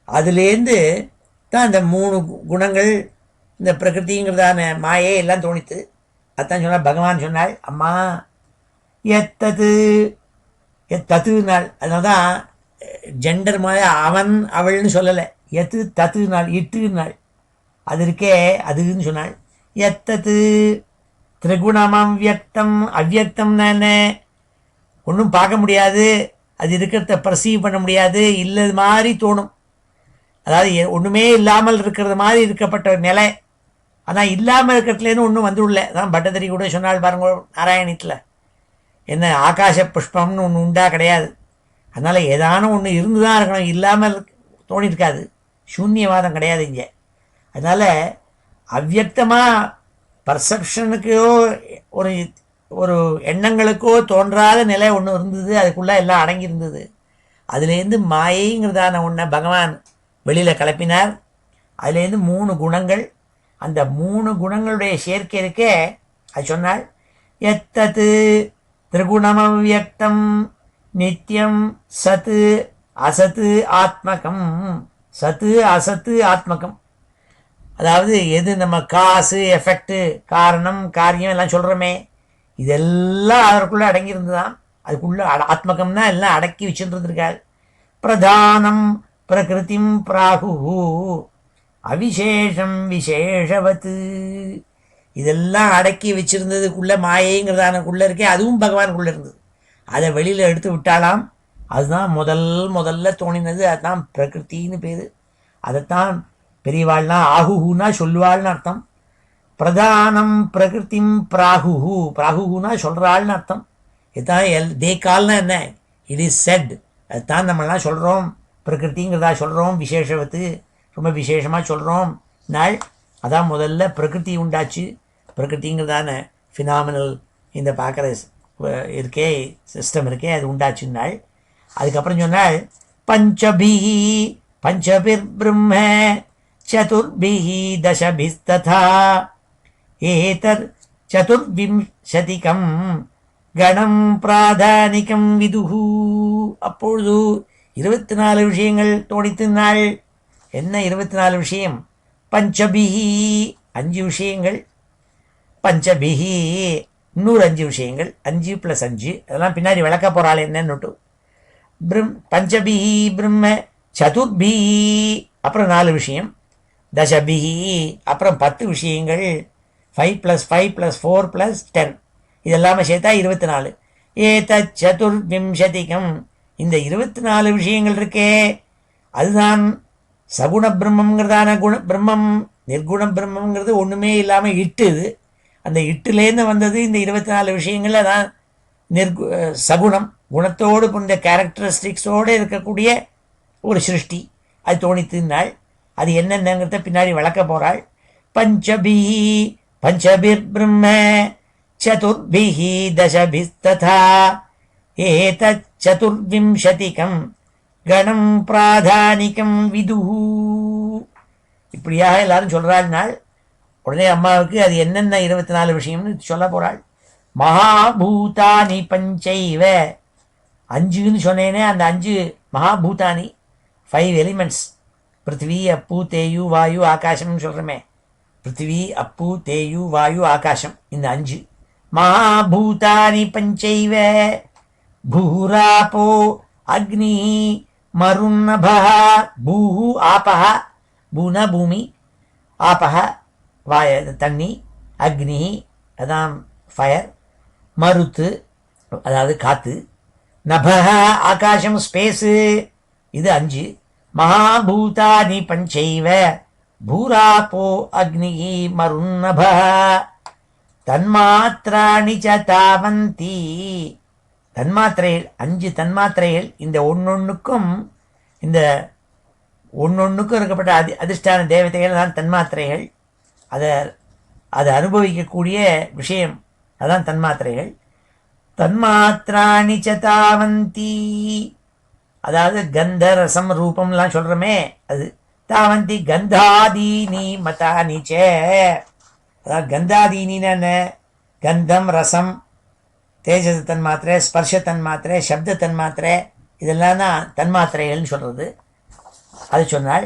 அதுலேருந்து தான் இந்த 3 குணங்கள், இந்த பிரகிருதிங்கிறதான மாயே எல்லாம் தோணித்து. அதுதான் சொன்னால் பகவான் சொன்னாள் அம்மா எத்தது நாள். அதனால தான் ஜெண்டர் மாதிரி அவன் அவள்னு சொல்லலை. தத்து நாள், இட்டு நாள். அது இருக்கே அதுன்னு சொன்னாள். எத்தது திரிகுணமம் வியக்தம். அவ்வியக்தம்னா என்ன? ஒன்றும் பார்க்க முடியாது, அது இருக்கிறத பர்சீவ் பண்ண முடியாது, இல்லது மாதிரி தோணும். அதாவது ஒன்றுமே இல்லாமல் இருக்கிறது மாதிரி இருக்கப்பட்ட நிலை. ஆனால் இல்லாமல் இருக்கிறதுலேருந்து ஒன்றும் வந்துவிடல. அதான் பட்டதிரி கூட சொன்னால் பாருங்க நாராயணத்தில், என்ன ஆகாச புஷ்பம்னு ஒன்று உண்டா? கிடையாது. அதனால் ஏதான ஒன்று இருந்து தான் இருக்கணும், இல்லாமல் தோணியிருக்காது. சூன்யவாதம் கிடையாது இங்கே. அதனால் அவ்வியக்தமாக பர்செப்ஷனுக்கோ ஒரு எண்ணங்களுக்கோ தோன்றாத நிலை ஒன்று இருந்தது. அதுக்குள்ளே எல்லாம் அடங்கியிருந்தது. அதுலேருந்து மாயைங்கிறதான ஒன்றை பகவான் வெளியில் கிளப்பினார். அதுலேருந்து 3 குணங்கள். அந்த 3 குணங்களுடைய சேர்க்கை இருக்கே, அது சொன்னால் எத்தது திரிகுணமவ்யக்தம் நித்தியம் சத்து அசத்து ஆத்மகம். சத்து அசத்து ஆத்மகம். அதாவது எது நம்ம காசு, எஃபெக்டு, காரணம், காரியம் எல்லாம் சொல்கிறோமே, இதெல்லாம் அதற்குள்ளே அடங்கியிருந்துதான். அதுக்குள்ளே ஆத்மகம்னா எல்லாம் அடக்கி வச்சுருந்துருக்காள். பிரதானம் பிரகிருதிம் பிராகுஹு அவிசேஷம் விசேஷவத்து. இதெல்லாம் அடக்கி வச்சிருந்ததுக்குள்ளே மாயைங்கிறதானக்குள்ளே இருக்கே, அதுவும் பகவானுக்குள்ளே இருந்தது. அதை வெளியில் எடுத்து விட்டாலாம். அதுதான் முதல்ல தோணினது. அதுதான் பிரகிருத்தின்னு பேர். அதைத்தான் பெரியவாள்னா ஆகுஹுனா சொல்லுவாள்னு அர்த்தம். பிரதானம் பிரகிருதிம் பிராகுஹு. பிராகுஹுனா சொல்கிறாள்னு அர்த்தம். இதுதான் தே கால்னா என்ன? இட் இஸ் செட் அதுதான் நம்மளாம் சொல்கிறோம், பிரகிருதிங்கிறதா சொல்கிறோம், விசேஷவத்து ரொம்ப விசேஷமாக சொல்கிறோம். நாள் அதான் முதல்ல பிரகிருதி உண்டாச்சு. பிரகிருதிங்கிறதான ஃபினாமினல் இந்த பார்க்குற இருக்கே சிஸ்டம் இருக்கே அது உண்டாச்சுன்னாள். அதுக்கப்புறம் சொன்னால் பஞ்சபிஹி பஞ்சபிர் பிரம்ம சதுர்பிஹி தசபிஸ்ததா ஏதர் சதுர்விம்சதிகம் கணம் பிராதானிகம் விதுஹு. அப்பொழுது 24 விஷயங்கள் தோணித்தினாள். என்ன 24 விஷயம்? பஞ்சபிஹி 5 விஷயங்கள், பஞ்சபிஹி இன்னொரு 5 விஷயங்கள், 5 + 5 அதெல்லாம் பின்னாடி விளக்க போகிறாள் என்னன்னுட்டு. பஞ்சபிஹி பிரம்ம சதுர்பிஹி அப்புறம் 4 விஷயம், தசபிஹி அப்புறம் 10 விஷயங்கள், 5 + 5 + 4 + 10 இதெல்லாமே சேர்த்தா 24. ஏதத் சதுர்விம்சதிகம் இந்த 24 விஷயங்கள் இருக்கே அதுதான் சகுண பிரம்மங்கிறதான பிரம்மம். நிர்குண பிரம்மங்கிறது ஒன்றுமே இல்லாமல் இட்டுது. அந்த இட்டுலேருந்து வந்தது இந்த 24 விஷயங்கள். அதான் சகுணம், குணத்தோடு இந்த கேரக்டரிஸ்டிக்ஸோடு இருக்கக்கூடிய ஒரு சிருஷ்டி. அது தோணித்துனாள். அது என்னென்னங்கிறத பின்னாடி வளர்க்க போகிறாள். பஞ்சபிஹி பஞ்சபிர் பிரம்ம சதுர்பிஹி தசபிஸ்ததா ஏதத் சதுர்விம்சதிகம் கணம் பிராதானிகம் விதுஹு. இப்படியாக எல்லாரும் சொல்கிறாள். உடனே அம்மாவுக்கு அது என்னென்ன 24 விஷயம்னு சொல்ல போகிறாள். மகாபூதானி பஞ்சைவ 5ன்னு சொன்னேனே அந்த 5 மகாபூதானி 5 எலிமெண்ட்ஸ். பிருத்திவி அப்பு தேயு வாயு ஆகாசம்னு சொல்கிறோமே, பிருத்திவி அப்பு தேயு வாயு ஆகாசம் இந்த 5 மகாபூதானி பஞ்சைவ பூராப்போ அக்னி மருன்னபா. பூஹு ஆபஹ, பூன பூமி, ஆபஹ வாய தண்ணி, அக்னி அதான் ஃபயர், மருத்து அதாவது காற்று, நபஹ ஆகாசம் ஸ்பேஸு இது 5. மகாபூதானி பஞ்சைவ பூராப்போ அக்னி மருன்னப தன்மாத்திராணி ச தாவந்தி. தன்மாத்திரைகள் 5 தன்மாத்திரைகள். இந்த ஒன்னொன்றுக்கும் இந்த ஒன்னொன்றுக்கும் இருக்கப்பட்ட அதிஷ்டான தேவதைகள் தான் தன்மாத்திரைகள். அதை அனுபவிக்கக்கூடிய விஷயம் அதான் தன்மாத்திரைகள். தன்மாத்திராணி ச தாவந்தி அதாவது கந்த ரசம் ரூபம்லாம் சொல்கிறோமே அது. தாவந்தி கந்தாதீனி மதானிச்ச அதாவது கந்தாதீனின்னு கந்தம் ரசம் தேஜஸ் தன்மாத்திரை, ஸ்பர்ஷ தன்மாத்திரை, சப்த தன்மாத்திரை இதெல்லாம் தான் தன்மாத்திரைகள்னு சொல்கிறது. அது சொன்னால்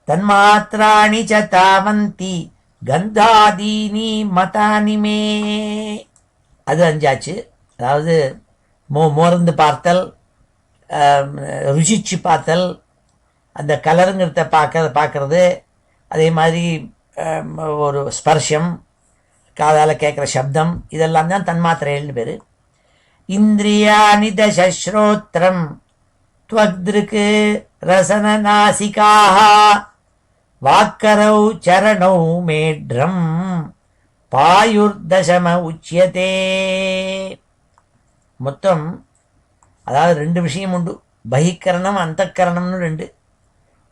தன்மாத்திராணி ச தாவந்தி கந்தாதீனி மதானிமே அது 5ஆச்சு. அதாவது மோர்ந்து பார்த்தல், ருசிச்சு பார்த்தல், அந்த கலருங்கிறத பார்க்கறது, அதே மாதிரி ஒரு ஸ்பர்ஷம், காதால் கேட்குற சப்தம் இதெல்லாம் தான் தன்மாத்திரைகள்னு பேர். இந்திரியாணி தசஸ்ரோத்திரம் த்வக்திருக்கு ரசனநாசிகாஹ வாக்கரௌ சரணௌ மேட்ரம் பாயுர்தசம உச்சியதே. மொத்தம் அதாவது 2 விஷயம் உண்டு. பகிக்கரணம் அந்தக்கரணம்னு 2.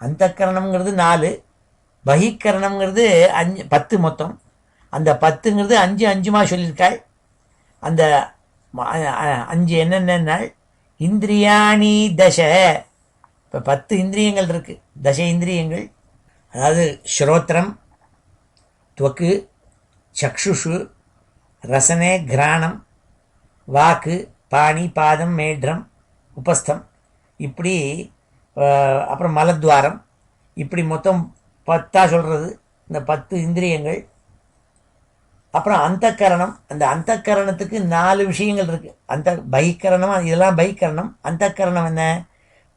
அந்தக்கரணம்ங்கிறது 4, பகிக்கரணம்ங்கிறது 10 மொத்தம். அந்த 10ங்கிறது 5 5மா சொல்லியிருக்காள். அந்த 5 என்னென்னால் இந்திரியாணி தச. இப்போ 10 இந்திரியங்கள் இருக்குது, தச இந்திரியங்கள். அதாவது ஸ்ரோத்திரம், துவக்கு, சக்ஷுஷு, ரசனே கிராணம், வாக்கு, பாணி, பாதம், மேட்ரம், உபஸ்தம், இப்படி அப்புறம் மலத்வாரம், இப்படி மொத்தம் 10 சொல்கிறது இந்த 10 இந்திரியங்கள். அப்புறம் அந்தக்கரணம். அந்த அந்தக்கரணத்துக்கு 4 விஷயங்கள் இருக்குது. அந்த பகிக்கரணம் இதெல்லாம் பகிக்கரணம். அந்தக்கரணம் என்ன?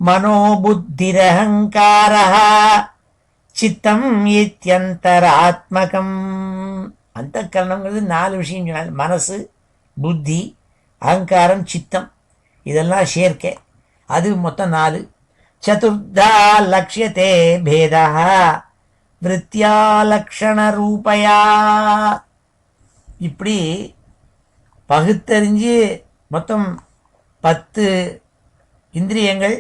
மனோபுத்திரஹங்கார சித்தம் இத்யந்தராத்மகம். அந்தக்கரணங்கிறது 4 விஷயம் சொன்னால் மனசு, புத்தி, அகங்காரம், சித்தம் இதெல்லாம் சேர்க்கை. அது மொத்தம் 4. சதுர்தா லக்ஷ்யத்தே பேதா விருத்தியா லக்ஷண ரூபயா. இப்படி பகுத்தறிஞ்சு மொத்தம் 10 இந்திரியங்கள்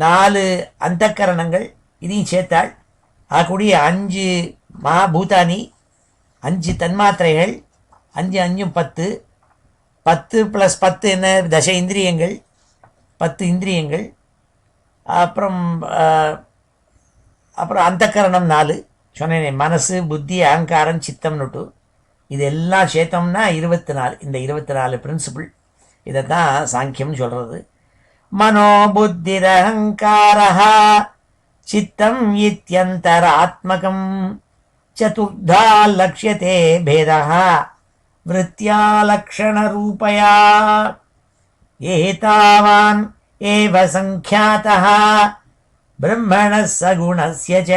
4 அந்தக்கரணங்கள் இதையும் சேர்த்தாள். ஆகக்கூடிய 5 மகாபூதானி, 5 தன்மாத்திரைகள், 5 5 10, 10 + 10 என்ன, தச இந்திரியங்கள், 10 இந்திரியங்கள். அப்புறம் அப்புறம் அந்தக்கரணம் 4 சொன்னேனே, மனசு புத்தி அகங்காரம் சித்தம்னுட்டு இதெல்லாம் சேர்த்தோம்னா 24. இந்த 24 பிரின்சிபிள், இதை தான் சாங்கியம்னு சொல்கிறது. மனோபுத்திரஹங்காரः சித்தம் இத்யந்தராத்மகம் சதுர்தா லக்ஷ்யதே பேதः விருத்யா லக்ஷணரூபயா ஏதாவான் ஏவ சங்க்யாதः பிரம்மணः சகுணஸ்ய ச.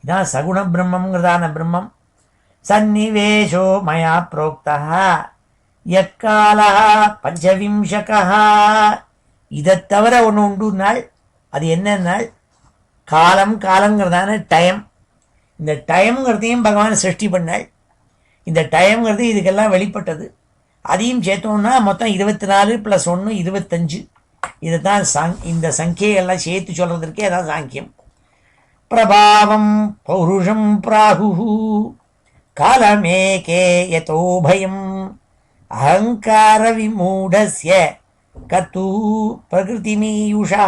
இதான் சகுண பிரம்மங்கிறதான பிரம்மம். சந்நிவேஷோ மயா புரோக்தः யக்காலः பஞ்சவிம்சகः. இதை தவிர ஒன்று உண்டு நாள். அது என்னன்னாள், காலங்கிறதான டைம். இந்த டைம்ங்கிறதையும் பகவான் சிருஷ்டி பண்ணாள். இந்த டைம்ங்கிறது இதுக்கெல்லாம் வெளிப்பட்டது. அதையும் சேர்த்தோம்னா மொத்தம் 24 + 1 25. இதை தான் இந்த சங்கியெல்லாம் சேர்த்து சொல்கிறதுக்கே அதான் சாங்கியம். பிரபாவம் பௌருஷம் பிராகு காலமேகே யதோ பயம் அஹங்கார விமூடஸ்ய கத்து பிரகிருதிமீயுஷா.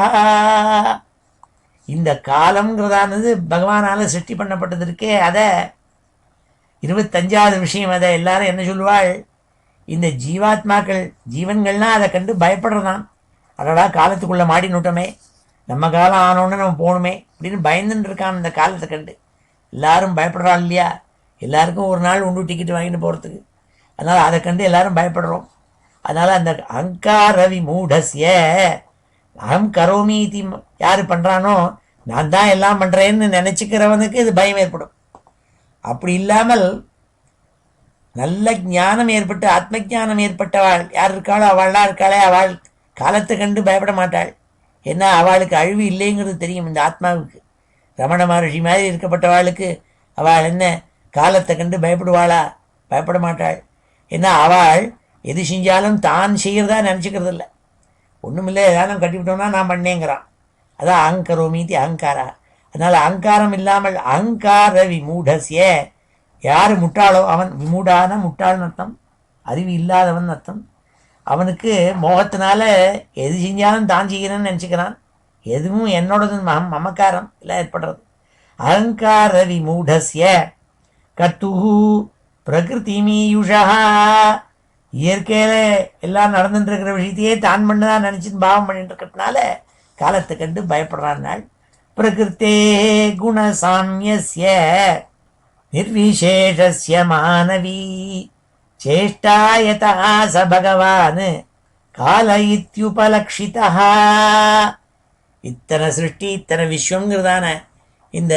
இந்த காலம்ங்கிறதானது பகவானால் சிருஷ்டி பண்ணப்பட்டது இருக்கே, அதை 25வது விஷயம். அதை எல்லாரும் என்ன சொல்லுவாள், இந்த ஜீவாத்மாக்கள் ஜீவன்கள்லாம் அதை கண்டு பயப்படுறதான். அதடா காலத்துக்குள்ளே மாடி நோட்டமே, நம்ம காலம் ஆனோன்னு நம்ம போகணுமே அப்படின்னு பயந்துன்னு இருக்கான் இந்த காலத்தை கண்டு. எல்லாரும் பயப்படுறாள் இல்லையா, எல்லாருக்கும் ஒரு நாள் உண்டு டிக்கெட் வாங்கிட்டு போகிறதுக்கு. அதனால் அதை கண்டு எல்லாரும் பயப்படுறோம். அதனால் அந்த அகங்கார விமூடஸ்ய, அகம் கரோமி இது யார் பண்ணுறானோ, நான் தான் எல்லாம் பண்ணுறேன்னு நினச்சிக்கிறவனுக்கு இது பயம் ஏற்படும். அப்படி இல்லாமல் நல்ல ஞானம் ஏற்பட்டு ஆத்ம ஞானம் ஏற்பட்டவாள் யார் இருக்காளோ அவள்லாம் இருக்காளே, அவள் காலத்தை கண்டு பயப்பட மாட்டாள். ஏன்னா அவளுக்கு அழிவு இல்லைங்கிறது தெரியும் இந்த ஆத்மாவுக்கு. ரமண மகர்ஷி மாதிரி இருக்கப்பட்டவாளுக்கு அவள் என்ன காலத்தை கண்டு பயப்படுவாளா? பயப்பட மாட்டாள். ஏன்னா அவள் எது செஞ்சாலும் தான் செய்கிறதா நினச்சிக்கிறது இல்லை. ஒன்றுமில்லை, ஏதானும் கட்டிவிட்டோம்னா நான் பண்ணேங்கிறான். அதான் அகங்கரோமீதி அகங்காரா. அதனால் அகங்காரம் இல்லாமல் அகங்கார விமூடஸ்ய, யார் முட்டாளோ அவன், விமூடான முட்டாள்னு அர்த்தம், அறிவு இல்லாதவன் அர்த்தம். அவனுக்கு மோகத்தினால எது செஞ்சாலும் தான் செய்கிறேன்னு நினச்சிக்கிறான். எதுவும் என்னோடது மமக்காரம் எல்லாம் ஏற்படுறது. அகங்கார விமூடஸ்ய கத்துஹு பிரகிருதிமீயுஷா. இயற்கையில் எல்லாம் நடந்துட்டு இருக்கிற விஷயத்தையே தான் பண்ணதான் நினச்சின்னு பாவம் பண்ணிட்டு இருக்கிறதுனால காலத்தை கண்டு பயப்படுறான். நாள் பிரகிருத்தே குணசாமியஸ்ய நிர்விசேஷஸ்ய மானவி சேஷ்டாயதா ச பகவான் கால இத்யுபலக்ஷிதா. இத்தனை சிருஷ்டி இத்தனை விஸ்வங்கிறதான இந்த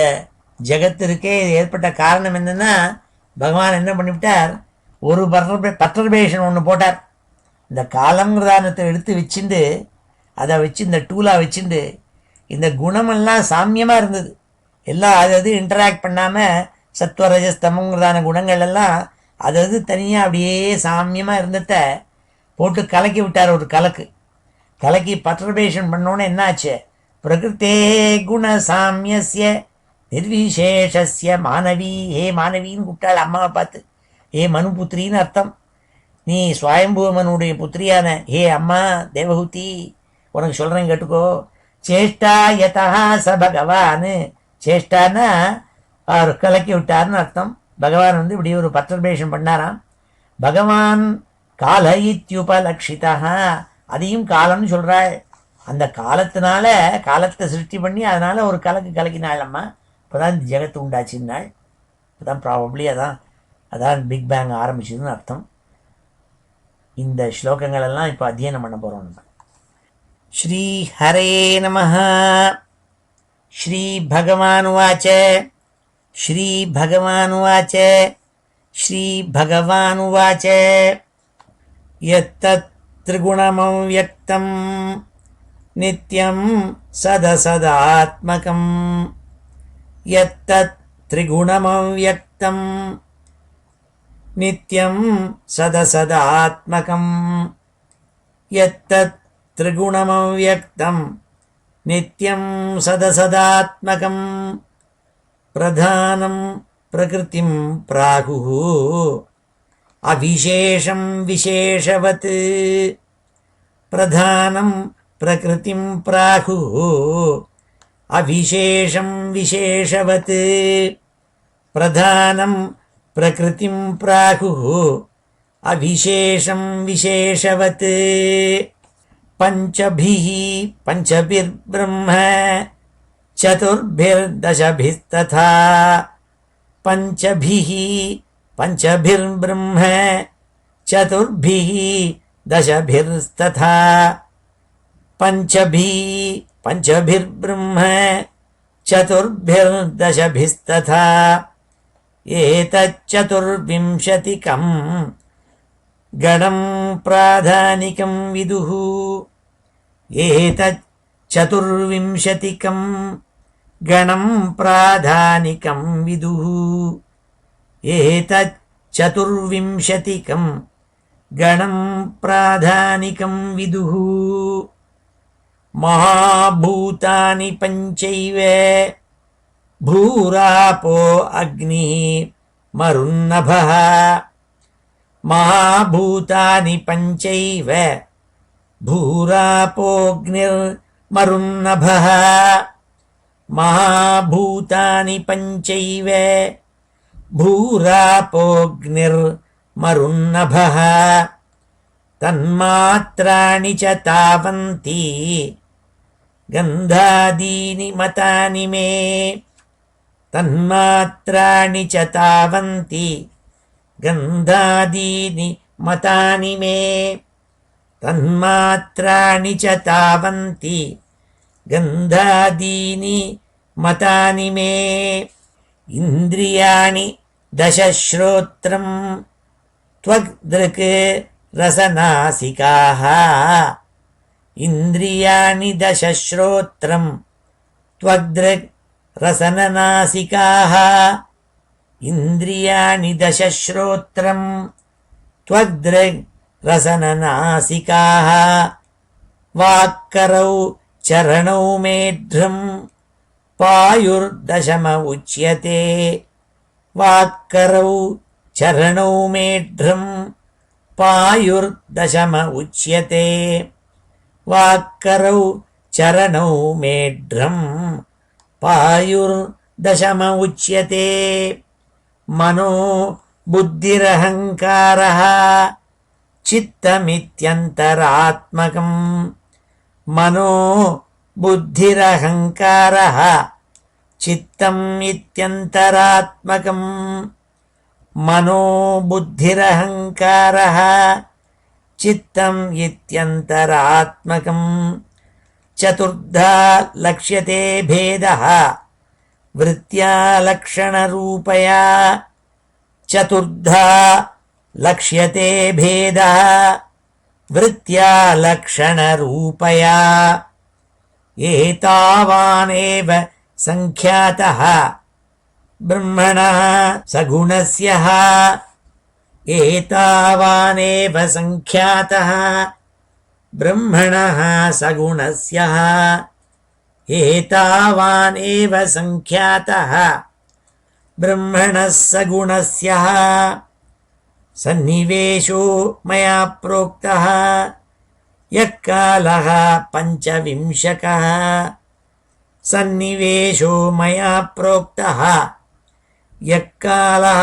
ஜகத்திற்கே ஏற்பட்ட காரணம் என்னன்னா, பகவான் என்ன பண்ணிவிட்டார், ஒரு பர்டர்பேஷன் ஒன்று போட்டார். இந்த காலங்கிறதானத்தை எடுத்து வச்சுண்டு அதை வச்சு இந்த டூலாக வச்சுண்டு இந்த குணமெல்லாம் சாமியமாக இருந்தது. எல்லாம் அது இன்டராக்ட் பண்ணாமல் சத்வரஜஸ்தமங்கிறதான குணங்கள் எல்லாம் அது தனியாக அப்படியே சாமியமாக இருந்தத போட்டு கலக்கி விட்டார். ஒரு கலக்கி பர்டர்பேஷன் பண்ணோன்னு என்னாச்சு, பிரகிருத்தே குண சாமியஸ்ய நிர்விசேஷஸ்ய மானவி. ஹே மானவின்னு கூப்பிட்டாள் அம்மாவை பார்த்து. ஹே மனு புத்திரின்னு அர்த்தம். நீ சுவாயம்புவமனுடைய புத்திரியான ஹே அம்மா தேவஹூதி, உனக்கு சொல்கிறேன் கேட்டுக்கோ. சேஷ்டா யதா ச பகவான். சேஷ்டான்னா அவர் கலக்கி விட்டார்னு அர்த்தம். பகவான் இப்படி ஒரு பர்டர்பேஷன் பண்ணாராம். பகவான் கால இத்யுபலக்ஷிதா, அதையும் காலம்னு சொல்கிறாள். அந்த காலத்தினால காலத்தை சிருஷ்டி பண்ணி அதனால் ஒரு கலக்கினாள் அம்மா. இப்போ தான் இந்த ஜெகத்து உண்டாச்சுன்னாள். இப்போ தான் ப்ராபப்ளி அதான் பிக் பேங் ஆரம்பிச்சதுன்னு அர்த்தம். இந்த ஸ்லோகங்கள் எல்லாம் இப்போ அத்தியனம் பண்ண போகிறோம் நம்ம. ஸ்ரீ ஹரே நமஹ. ஸ்ரீ பகவானுவாச்ச ஸ்ரீ பகவானுவாச்ச ஸ்ரீ பகவானுவாச்ச யத்தத் த்ரிகுணமவ்யக்தம் நித்யம் சதசதாத்மகம். யத்தத் த்ரிகுணமவ்யக்தம் நித்யம் சதசதாத்மகம். யத்தத் த்ரிகுணமவ்யக்தம் நித்யம் சதசதாத்மகம் பிரதானம் பிரகிருதிம் பிராகுः அவிசேஷம் விசேஷவத் பிரதானம் பிரகிருதிம் பிராகுः அவிசேஷம் விசேஷவத் பிரதானம் பிரகிருதிம் பிராகுः அவிசேஷம் விசேஷவத் பஞ்சபிः பஞ்சபிர்பிரம்ம சதுர்பிர்தசபிஸ்ததா பஞ்சபிः பஞ்சபிர்பிரம்ம சதுர்பிः தசபிர்ததா பஞ்சபிः பஞ்சபிர்பிரம்ம சதுர்பிர்தசபிஸ்ததா ஏதச்சதுர்விம்சதிகம் கணம் பிராதானிகம் விதுः ஏதச்சதுர்விம்சதிகம் கணம் பிராதானிகம் விதுः ஏதச்சதுர்விம்சதிகம் கணம் பிராதானிகம் விதுः மகாபூதானி பஞ்சைவ பூராபோ அக்னி மருன்னபः மகாபூதானி பஞ்சைவ பூராபோக்னிர்மருன்னபः மகாபூதானி பஞ்சைவ பூராபோக்னிர்மருன்னபः தன்மாத்ராணி ச தாவந்தி கந்தாதீனி மதானி மே தன்மாத்ராணி ச தாவந்தி கந்தாதீனி மதானி மே தன்மாத்ராணி ச தாவந்தி கந்தாதீனி மதானி மே இந்திரியாணி தசஸ்ரோத்ரம் த்வக்த்ருக் ரசநாசிகாः இந்திரியாணி தசஸ்ரோத்ரம் த்வக்த்ருக் ரசனநாசிகாः இந்திரியாணி தசஸ்ரோத்ரம் த்வக்த்ருக் ரசனநாசிகாः வாக்கரௌ சரணௌ மேத்ரம் பாயுர்தசம உச்யதே வாக்கரௌ சரணௌ மேத்ரம் பாயுர்தசம உச்யதே வாக்கரௌ சரணௌ மேத்ரம் பாயுர்தசம உச்யதே மனோ புத்திரஹங்காரः சித்தமித்யந்தராத்மகம் மனோ புத்திரஹங்காரः சித்தம் இத்யந்தராத்மகம் மனோ புத்திரஹங்காரः சித்தம் இத்யந்தராத்மகம் சதுர்தா லக்ஷ்யதே பேதः விருத்யா லக்ஷணரூபயா சதுர்தா லக்ஷ்யதே பேதः விருத்யா லக்ஷணரூபயா ஏதாவானேவ சங்க்யாதः பிரம்மணः சகுணஸ்யः ஏதாவானேவ சங்க்யாதः பிரம்மணः சகுணஸ்யः ஏதாவானேவ சங்க்யாதः பிரம்மணः சகுணஸ்யः சந்நிவேஷோ மயா ப்ரோக்தः யः காலः பஞ்சவிம்சகः சந்நிவேஷோ மயா ப்ரோக்தः யः காலः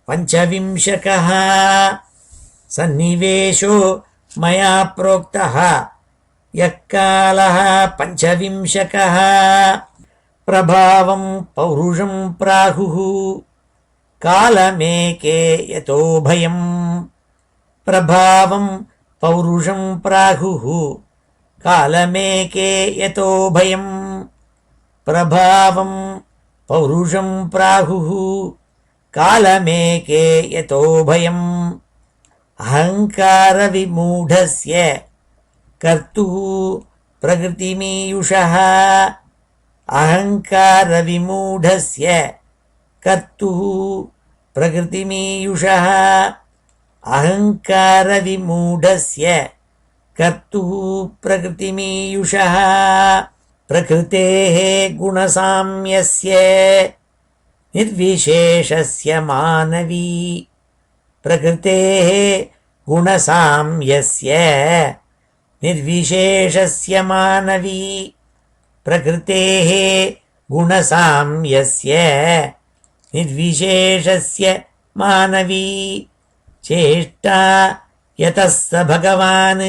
பஞ்சவிம்சகः சந்நிவேஷோ மயா ப்ரோக்தः யः காலः பஞ்சவிம்சகः பிரபாவம் பௌருஷம் பிராகுः காலமேகே யதோ பயம் பிரபாவம் பௌருஷம் பிராகுः காலமேகே யதோ பயம் பிரபாவம் பௌருஷம் பிராகுः காலமேகே யதோ பயம் அஹங்கார விமூடஸ்ய கர்த்துः பிரகிருதிமீயுஷः அஹங்கார விமூடஸ்ய கர்த்துः பிரகிருதிமீயுஷः அஹங்கார விமூடஸ்ய கர்த்துः பிரகிருதிமீயுஷः பிரகிருதேः குணசாம்யஸ்ய நிர்விசேஷஸ்ய மானவி. பிரகிருதேः குணசாம்யஸ்ய நிர்விசேஷஸ்ய மானவி. பிரகிருதேः குணசாம்யஸ்ய நிர்விசேஷஸ்ய மானவி. சேஷ்டா யதः स भगवान्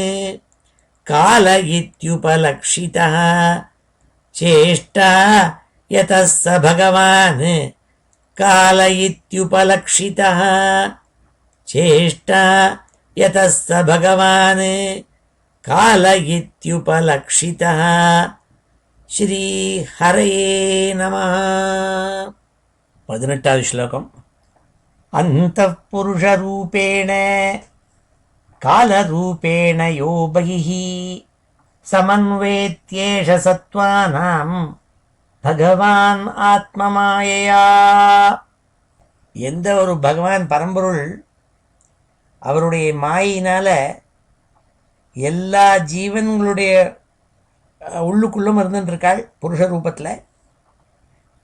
काल इत्युपलक्षितः. चेष्टा यतः स भगवान् काल इत्युपलक्षितः. चेष्टा यतः स भगवान् काल इत्युपलक्षितः. श्री हरये नमः. 18வது श्लोकम्. अन्तःपुरुषरूपेण कालरूपेण यो बहिः समन्वेत्येष सत्त्वानां भगवान् ஆத்மமாயையா. எந்த ஒரு பகவான் பரம்பொருள் அவருடைய மாயினால எல்லா ஜீவன்களுடைய உள்ளுக்குள்ளும் இருந்துருக்காள் புருஷ ரூபத்தில்.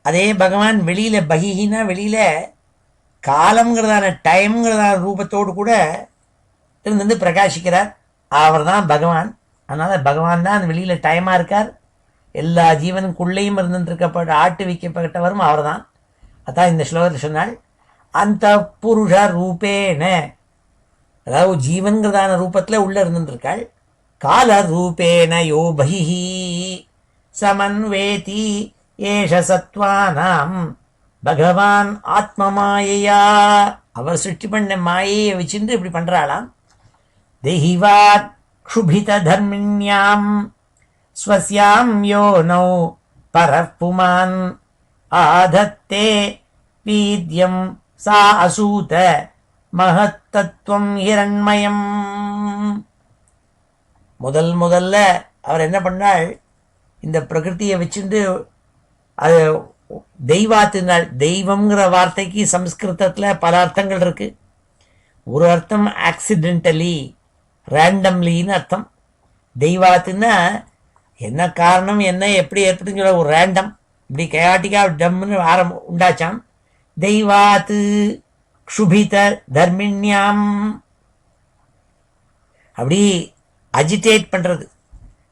அதே பகவான் வெளியில் பகிஹினா வெளியில் காலம்ங்கிறதான டைம்ங்கிறதான ரூபத்தோடு கூட இருந்து பிரகாசிக்கிறார். அவர் தான் பகவான். அதனால் பகவான் தான் வெளியில் டைமாக இருக்கார். எல்லா ஜீவனுக்குள்ளேயும் இருந்துருக்கப்பட்ட ஆட்டு வைக்கப்பட்டவரும் அவர் தான். அதான் இந்த ஸ்லோகத்தில் சொன்னால் அந்த புருஷ ரூபேன, அதாவது ஜீவன்கிறதான ரூபத்தில் உள்ளே இருந்துருக்காள். கால ரூபேன யோ பஹி சமன்வேதி ஏஷ சத்வானாம் பகவான் ஆத்மமாயையா. அவர் சிருஷ்டி பண்ண மாயையை வச்சுட்டு இப்படி பண்ணுறாளாம். தெய்வாத் க்ஷுபித தர்மிண்யாம் ஸ்வஸ்யாம் யோனௌ பரः புமான் ஆதத்தே வீத்யம் சா அசூத மகத்தத்துவம் ஹிரண்மயம். முதல்ல அவர் என்ன பண்ணாள், இந்த பிரகிருத்தியை வச்சுட்டு அது தெய்வாத்தினால், தெய்வம்ங்கிற வார்த்தைக்கு சம்ஸ்கிருதத்தில் பல அர்த்தங்கள் இருக்குது. ஒரு அர்த்தம் ஆக்சிடென்டலி, ரேண்டம்லின்னு அர்த்தம். தெய்வாத்துன்னா என்ன காரணம், என்ன எப்படி ஏற்படுங்கிற ஒரு ரேண்டம், இப்படி கயாட்டிக்காக டம்னு உண்டாச்சான். தெய்வாத்து க்ஷுபித தர்மிண்யாம், அப்படி அஜிடேட் பண்ணுறது,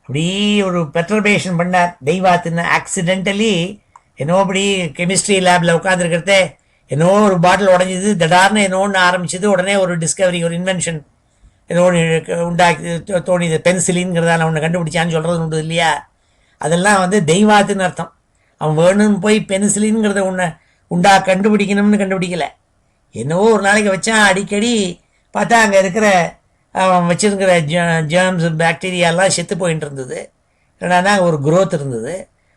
அப்படி ஒரு பெர்டர்பேஷன் பண்ணார். தெய்வாத்துன்னு ஆக்சிடென்டலி என்னோ அப்படி கெமிஸ்ட்ரி லேபில் உட்காந்துருக்கிறதே என்னோ ஒரு பாட்டில் உடஞ்சிது, தடார்னு என்னோ ஒன்று ஆரம்பிச்சது, உடனே ஒரு டிஸ்கவரி, ஒரு இன்வென்ஷன் ஏதோ ஒன்று உண்டாக்கி தோணிது. பென்சிலின்ங்கிறதால ஒன்று கண்டுபிடிச்சான்னு சொல்கிறது உண்டு இல்லையா. அதெல்லாம் வந்து தெய்வாத்துன்னு அர்த்தம். அவன் வேணும்னு போய் பென்சிலின்ங்கிறத ஒன்று கண்டுபிடிக்கணும்னு கண்டுபிடிக்கலை. என்னவோ ஒரு நாளைக்கு வச்சான். அடிக்கடி பார்த்தா அங்கே இருக்கிற அவன் வச்சுருக்கிற ஜேர்ம்ஸ் பாக்டீரியாலாம் செத்து போயிட்டு இருந்தது. என்னன்னா ஒரு குரோத் இருந்தது.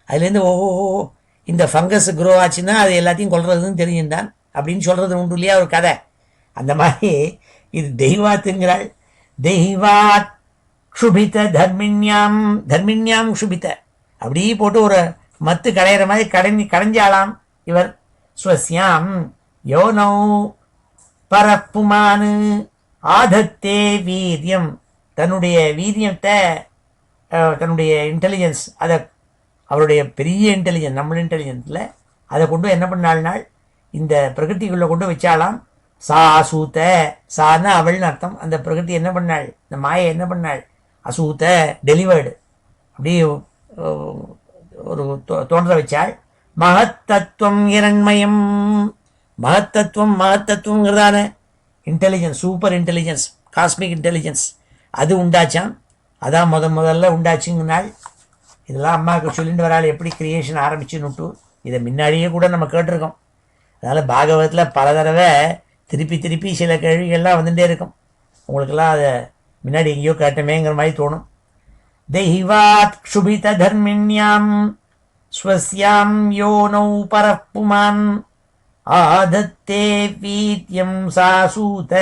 அதுலேருந்து இந்த ஃபங்கஸ் க்ரோ ஆச்சுன்னா அது எல்லாத்தையும் கொள்றதுன்னு தெரிஞ்சுட்டான் அப்படின்னு சொல்கிறது உண்டு இல்லையா ஒரு கதை. அந்த மாதிரி இது தெய்வாத்துங்கிறாள். தெய்வாத் க்ஷுபித தர்மிண்யாம், தர்மிண்யாம் க்ஷுபித, அப்படி போட்டு ஒரு மத்து கடையிற மாதிரி கடைஞ்சாலாம் இவர். ஸ்வஸ்யாம் யோனௌ பரப்புமானு ஆதத்தே வீரியம், தன்னுடைய வீரியத்தை, தன்னுடைய இன்டெலிஜென்ஸ், அதை அவருடைய பெரிய இன்டெலிஜென்ஸ், நம்ம இன்டெலிஜென்ஸில் அதை கொண்டு என்ன பண்ணாள்னால் இந்த பிரகிருதிக்குள்ளே கொண்டு வச்சாலாம். சா அசூத்த, சான்னா அவள்னு அர்த்தம். அந்த பிரகிருதி என்ன பண்ணாள், இந்த மாயை என்ன பண்ணாள், அசூத்த டெலிவர்டு, அப்படி ஒரு தோன்ற வச்சாள். மகத்தத்துவம் இரண்மயம், மகத்தத்துவங்கிறதான intelligence, super intelligence, cosmic intelligence அது உண்டாச்சான். அதான் முதல்ல உண்டாச்சுங்கனாள். இதெல்லாம் அம்மாவுக்கு சொல்லிட்டு வராள் எப்படி கிரியேஷன் ஆரம்பிச்சுன்னுட்டு. இதை முன்னாடியே கூட நம்ம கேட்டிருக்கோம். அதனால் பாகவதத்தில் பல தடவை திருப்பி சில கேள்விகள்லாம் வந்துட்டே இருக்கும். உங்களுக்கெல்லாம் அதை முன்னாடி எங்கேயோ கேட்டமேங்கிற மாதிரி தோணும். தெய்வாத் க்ஷுபித தர்மிண்யாம் ஸ்வஸ்யாம் யோனௌ பரப்புமான் ஆதத்தே வீத்யம் சாசூத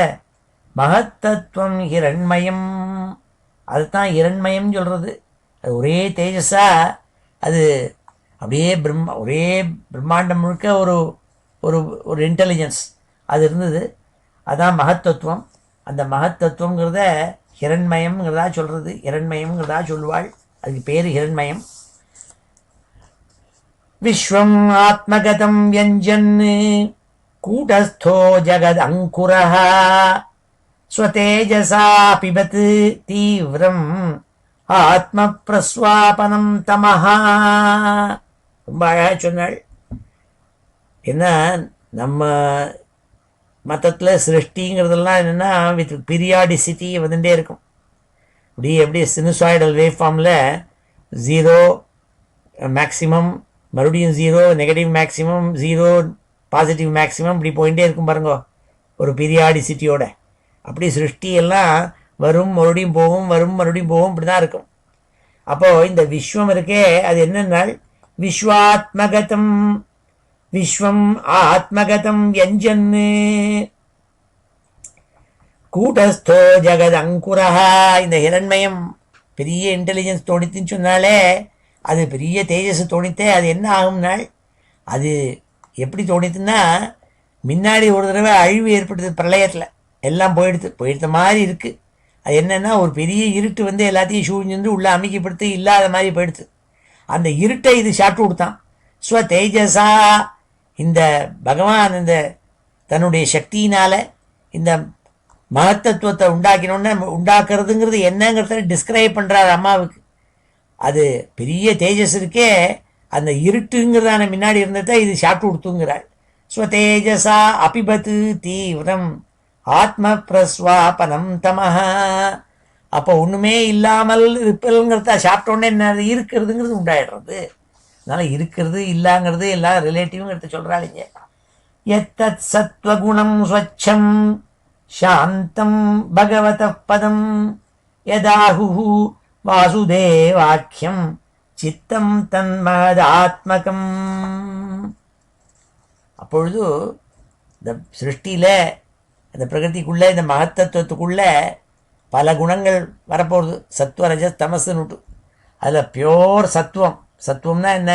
மகத்தத்துவம் ஹிரண்மயம். அதுதான் இரண்மயம் சொல்கிறது. அது ஒரே தேஜஸா, அது அப்படியே ஒரே பிரம்மாண்டம் முழுக்க ஒரு ஒரு ஒரு இன்டெலிஜென்ஸ் அது இருந்தது. அதான் மகத்தத்துவம். அந்த மகத்தத்துவங்கிறத ஹிரண்மயம்ங்கிறதா சொல்கிறது, இரண்மயம்ங்கிறதா சொல்லுவாள். அதுக்கு பேர் ஹிரண்மயம். விஸ்வம் ஆத்மகதம் யஞ்சன் கூடஸ்தோ ஜகதங்குரஹ ஸ்வதேஜசா பிபத் தீவிரம் ஆத்ம பிரஸ்வாபனம் தமஹா. ரொம்ப அழகா சொன்னாள். என்ன நம்ம மதத்தில் சிருஷ்டிங்கிறதெல்லாம் என்னென்னா வித் பீரியாடிசிட்டி வந்துட்டே இருக்கும். எப்படி சினுசாய்டல் வேவ் ஃபார்மில் 0 மேக்ஸிமம், மறுபடியும் 0 நெகட்டிவ் மேக்ஸிமம், 0 பாசிட்டிவ் மேக்ஸிமம், இப்படி போயிட்டே இருக்கும் பாருங்க ஒரு பீரியாடிசிட்டியோட. அப்படி சிருஷ்டியெல்லாம் வரும் மறுபடியும் போகும், வரும் மறுபடியும் போகும், இப்படி தான் இருக்கும். அப்போது இந்த விஸ்வம் இருக்கே அது என்னென்னால் விஸ்வாத்மகதம், விஸ்வம் ஆத்மகதம் யஞ்சன்னு கூட்டஸ்தோ ஜெகத் அங்குரஹா. இந்த ஹிரண்மயம் பெரிய இன்டெலிஜென்ஸ் தோணித்துன்னு சொன்னாலே அது பெரிய தேஜஸ் தோணித்தே அது என்ன ஆகும்னால் அது எப்படி தோணித்துன்னா முன்னாடி ஒரு தடவை அழிவு ஏற்படுது பிரளயத்தில், எல்லாம் போயிடுத்த மாதிரி இருக்குது. அது என்னென்னா ஒரு பெரிய இருட்டு வந்து எல்லாத்தையும் சூழ்ந்து உள்ளே அமைக்கப்படுத்து இல்லாத மாதிரி போயிடுது. அந்த இருட்டை இது சாட்டு கொடுத்தான். ஸ்வ தேஜஸா, இந்த பகவான் இந்த தன்னுடைய சக்தியினால் இந்த மகத்தத்துவத்தை உண்டாக்குறதுங்கிறது என்னங்கிறத டிஸ்கிரைப் பண்ணுறாரு அம்மாவுக்கு. அது பெரிய தேஜஸ் இருக்கே, அந்த இருட்டுங்கிறதான முன்னாடி இருந்ததை இது சாப்பிட்டு கொடுத்துங்கிறாள். ஸ்வதேஜசா அபிபத்து தீவிரம் ஆத்ம பிரஸ்வாபனம் தமஹ. அப்போ ஒன்றுமே இல்லாமல் இருப்பதுங்கிறத சாப்பிட்டோன்னே என்ன இருக்கிறதுங்கிறது உண்டாயிடுறது. அதனால் இருக்கிறது இல்லாங்கிறது எல்லாம் ரிலேட்டிவ்ங்கிறத சொல்கிறாளிங்க. எத்தத் சத்வகுணம் ஸ்வச்சம் சாந்தம் பகவத பதம் யதாஹு வாசுதேவாக்கியம் சித்தம் தன்மதாத்மகம். அப்பொழுது இந்த சிருஷ்டியில் அந்த பிரகிருதிக்குள்ளே இந்த மகத்தத்துவத்துக்குள்ளே பல குணங்கள் வரப்போகுது. சத்வரஜ தமசுன்னுட்டு அதில் பியோர் சத்துவம். சத்துவம்னா என்ன?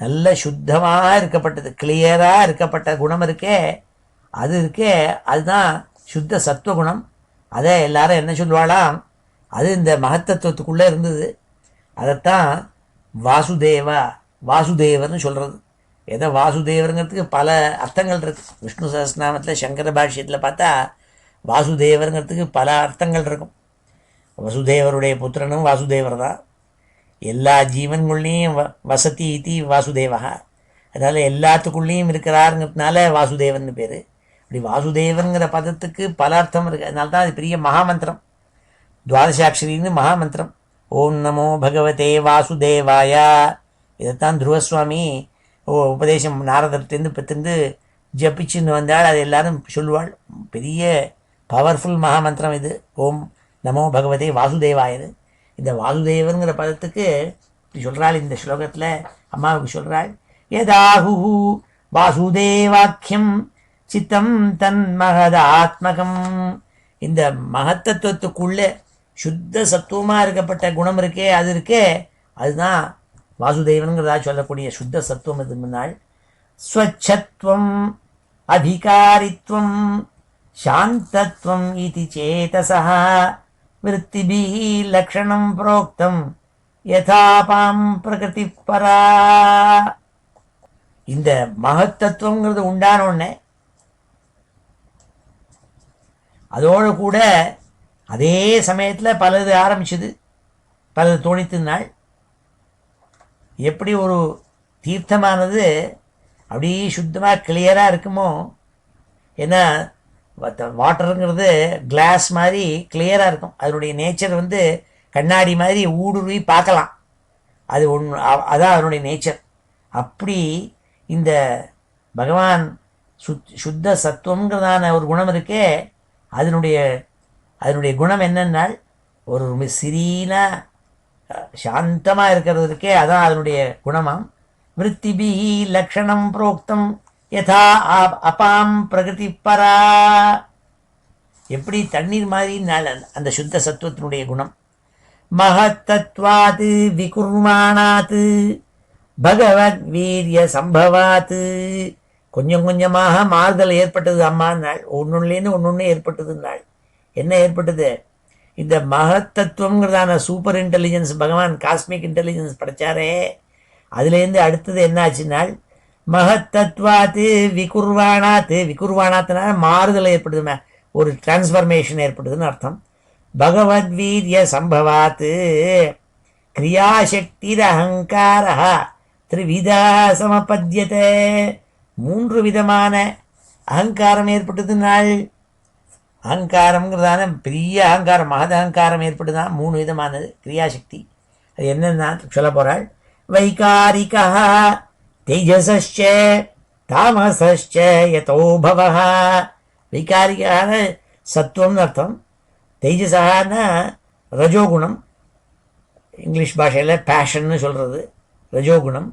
நல்ல சுத்தமாக இருக்கப்பட்டது, கிளியராக இருக்கப்பட்ட குணம் இருக்கே, அது இருக்கே, அதுதான் சுத்த சத்துவகுணம். அதை எல்லாரும் என்ன சொல்லுவாளாம், அது இந்த மகத்தத்துவத்துக்குள்ளே இருந்தது. அதைத்தான் வாசுதேவர்னு சொல்கிறது. எதை வாசுதேவருங்கிறதுக்கு பல அர்த்தங்கள் இருக்குது. விஷ்ணு சஹஸ்ரநாமத்தில் சங்கர பாஷ்யத்தில் பார்த்தா வாசுதேவருங்கிறதுக்கு பல அர்த்தங்கள் இருக்கும். வசுதேவருடைய புத்திரனும் வாசுதேவர் தான். எல்லா ஜீவன்குள்ளேயும் வசதி இத்தி வாசுதேவா, அதனால் எல்லாத்துக்குள்ளேயும் இருக்கிறாருங்கிறதுனால வாசுதேவன் பேர். இப்படி வாசுதேவனுங்கிற பதத்துக்கு பல அர்த்தம் இருக்குது. அதனால தான் அது பெரிய மகாமந்திரம், துவாதசாட்சரின்னு மகாமந்திரம். ஓம் நமோ பகவதே வாசுதேவாயா. இதைத்தான் துருவசுவாமி உபதேசம் நாரதர்கிட்டேருந்து பெற்று ஜப்பிச்சுன்னு வந்தாள். அது எல்லாரும் சொல்லுவாள். பெரிய பவர்ஃபுல் மகாமந்திரம் இது. ஓம் நமோ பகவதே வாசுதேவாயது. இந்த வாசுதேவனுங்கிற பதத்துக்கு இப்படி சொல்கிறாள் இந்த ஸ்லோகத்தில், அம்மாவுக்கு சொல்கிறாள். யதாஹு வாசுதேவாக்கியம் சித்தம் தன் மகதாத்மகம். இந்த மகத்தத்துவத்துக்குள்ளே சுத்த சத்துவமாக இருக்கப்பட்ட குணம் இருக்கே, அது இருக்கே, அதுதான் வாசுதேவனுங்கிறதா சொல்லக்கூடிய சுத்த சத்துவம். இது முன்னாள் ஸ்வச்சத்வம் அதிகாரித்வம் சாந்தத்வம் இதி சேதசஹ விருத்திபிஹ லக்ஷணம் புரோக்தம் யதாபாம் பிரகிருதி பரா. இந்த மகத்தத்துவங்கிறது உண்டான உடனே அதோடு கூட அதே சமயத்தில் பலது ஆரம்பிச்சது, பலது தோணித்துனாள். எப்படி ஒரு தீர்த்தமானது அப்படியே சுத்தமாக கிளியராக இருக்குமோ, ஏன்னா வாட்டருங்கிறது கிளாஸ் மாதிரி கிளியராக இருக்கும். அதனுடைய நேச்சர் வந்து கண்ணாடி மாதிரி ஊடுருவி பார்க்கலாம். அது அதான் அதனுடைய நேச்சர். அப்படி இந்த பகவான் சுத்த சத்துவங்கிறதான ஒரு குணம் இருக்கே, அதனுடைய குணம் என்னன்னால் ஒரு சிறீனா சாந்தமாக இருக்கிறது இருக்கே, அதான் அதனுடைய குணமாம். விருத்திபிஹி லக்ஷணம் புரோக்தம் யதா அபாம் பிரகிருதி பரா. எப்படி தண்ணீர் மாதிரி அந்த சுத்த சத்துவத்தினுடைய குணம். மகத்தத்வாது விகுர்மானாத்து பகவத் வீரிய சம்பவாத்து. கொஞ்சம் கொஞ்சமாக மாறுதல் ஏற்பட்டது அம்மா நாள். ஒன்றுலேருந்து ஒன்று ஏற்பட்டது நாள். என்ன ஏற்பட்டது? இந்த மகத்தத்துவங்கிறதான சூப்பர் இன்டெலிஜென்ஸ் பகவான் காஸ்மிக் இன்டெலிஜென்ஸ் படைச்சாரே, அதுலேருந்து அடுத்தது என்ன ஆச்சுனால் மகத்தத்வாத்து விகுர்வானாத்து, விகுர்வானாத்துனா மாறுதல் ஏற்படுதுமே, ஒரு டிரான்ஸ்ஃபர்மேஷன் ஏற்படுதுன்னு அர்த்தம். பகவத்வீரிய சம்பவாத்து கிரியாசக்திர் அகங்கார த்ரிவிதா சமபத்யதே, 3 விதமான அகங்காரம் ஏற்பட்டதுனால், அகங்காரம்ங்கிறதான பெரிய அகங்காரம், மகத அகங்காரம் ஏற்பட்டுதான் 3 விதமானது கிரியாசக்தி. அது என்னன்னா சொல்ல போறாள். வைகாரிகா தேஜசஸ்ச தாமசஸ்ச யதோ பவஹ. வைகாரிகான சத்துவம்னு அர்த்தம், தேஜசான ரஜோகுணம், இங்கிலீஷ் பாஷையில் பேஷன்னு சொல்கிறது ரஜோகுணம்,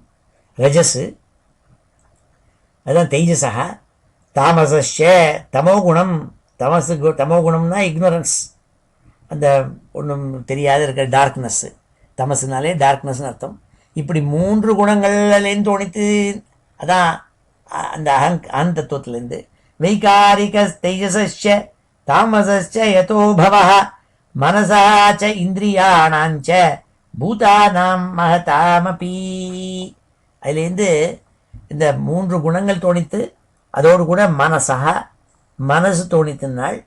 ரஜஸு அதுதான் தேஜசா. தாமசஸ்ச தமோகுணம், தமோகுணம்னா இக்னோரன்ஸ், அந்த ஒன்றும் தெரியாத இருக்கிற டார்க்னஸ்ஸு, தமசுனாலே டார்க்னஸ்னு அர்த்தம். இப்படி 3 குணங்கள்லேருந்து தோணித்து, அதான் அந்த அகந்தத்துவத்திலேருந்து. வைகாரிக தேஜசஸ்ச தாமசஸ்ச யதோ பவஹ மனசாச்ச இந்திரியாணாஞ்ச பூதானாம் மகதாமபி. அதுலேருந்து இந்த 3 குணங்கள் தோணித்து, அதோடு கூட மனசா, மனசு தோணித்தினாள்.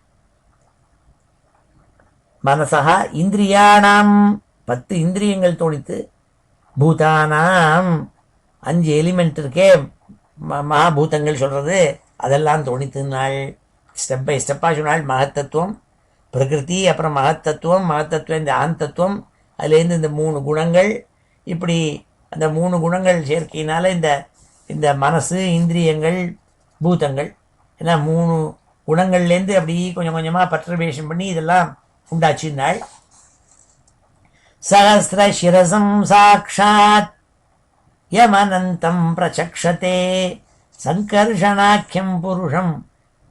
மனசா இந்திரியானாம் 10 இந்திரியங்கள் தோணித்து, பூதானாம் 5 எலிமெண்ட் இருக்கே மகாபூதங்கள் சொல்கிறது, அதெல்லாம் தோணித்தினாள். ஸ்டெப் பை ஸ்டெப்பாக சொன்னாள். மகத்தத்துவம் பிரகிருதி, அப்புறம் மகத்தத்துவம், இந்த அகந்தத்துவம், அதுலேருந்து இந்த 3 குணங்கள், இப்படி அந்த 3 குணங்கள் சேர்க்கையினால இந்த மனசு, இந்திரியங்கள், பூதங்கள், ஏன்னா 3 குணங்கள்லேருந்து அப்படி கொஞ்சம் கொஞ்சமாக பர்டர்பேஷன் பண்ணி இதெல்லாம் உண்டாச்சுன்னாள். சஹஸ்ர சிரசம் சாட்சாத் யமனந்தம் பிரசக்ஷதே சங்கர்ஷணாக்கியம் புருஷம்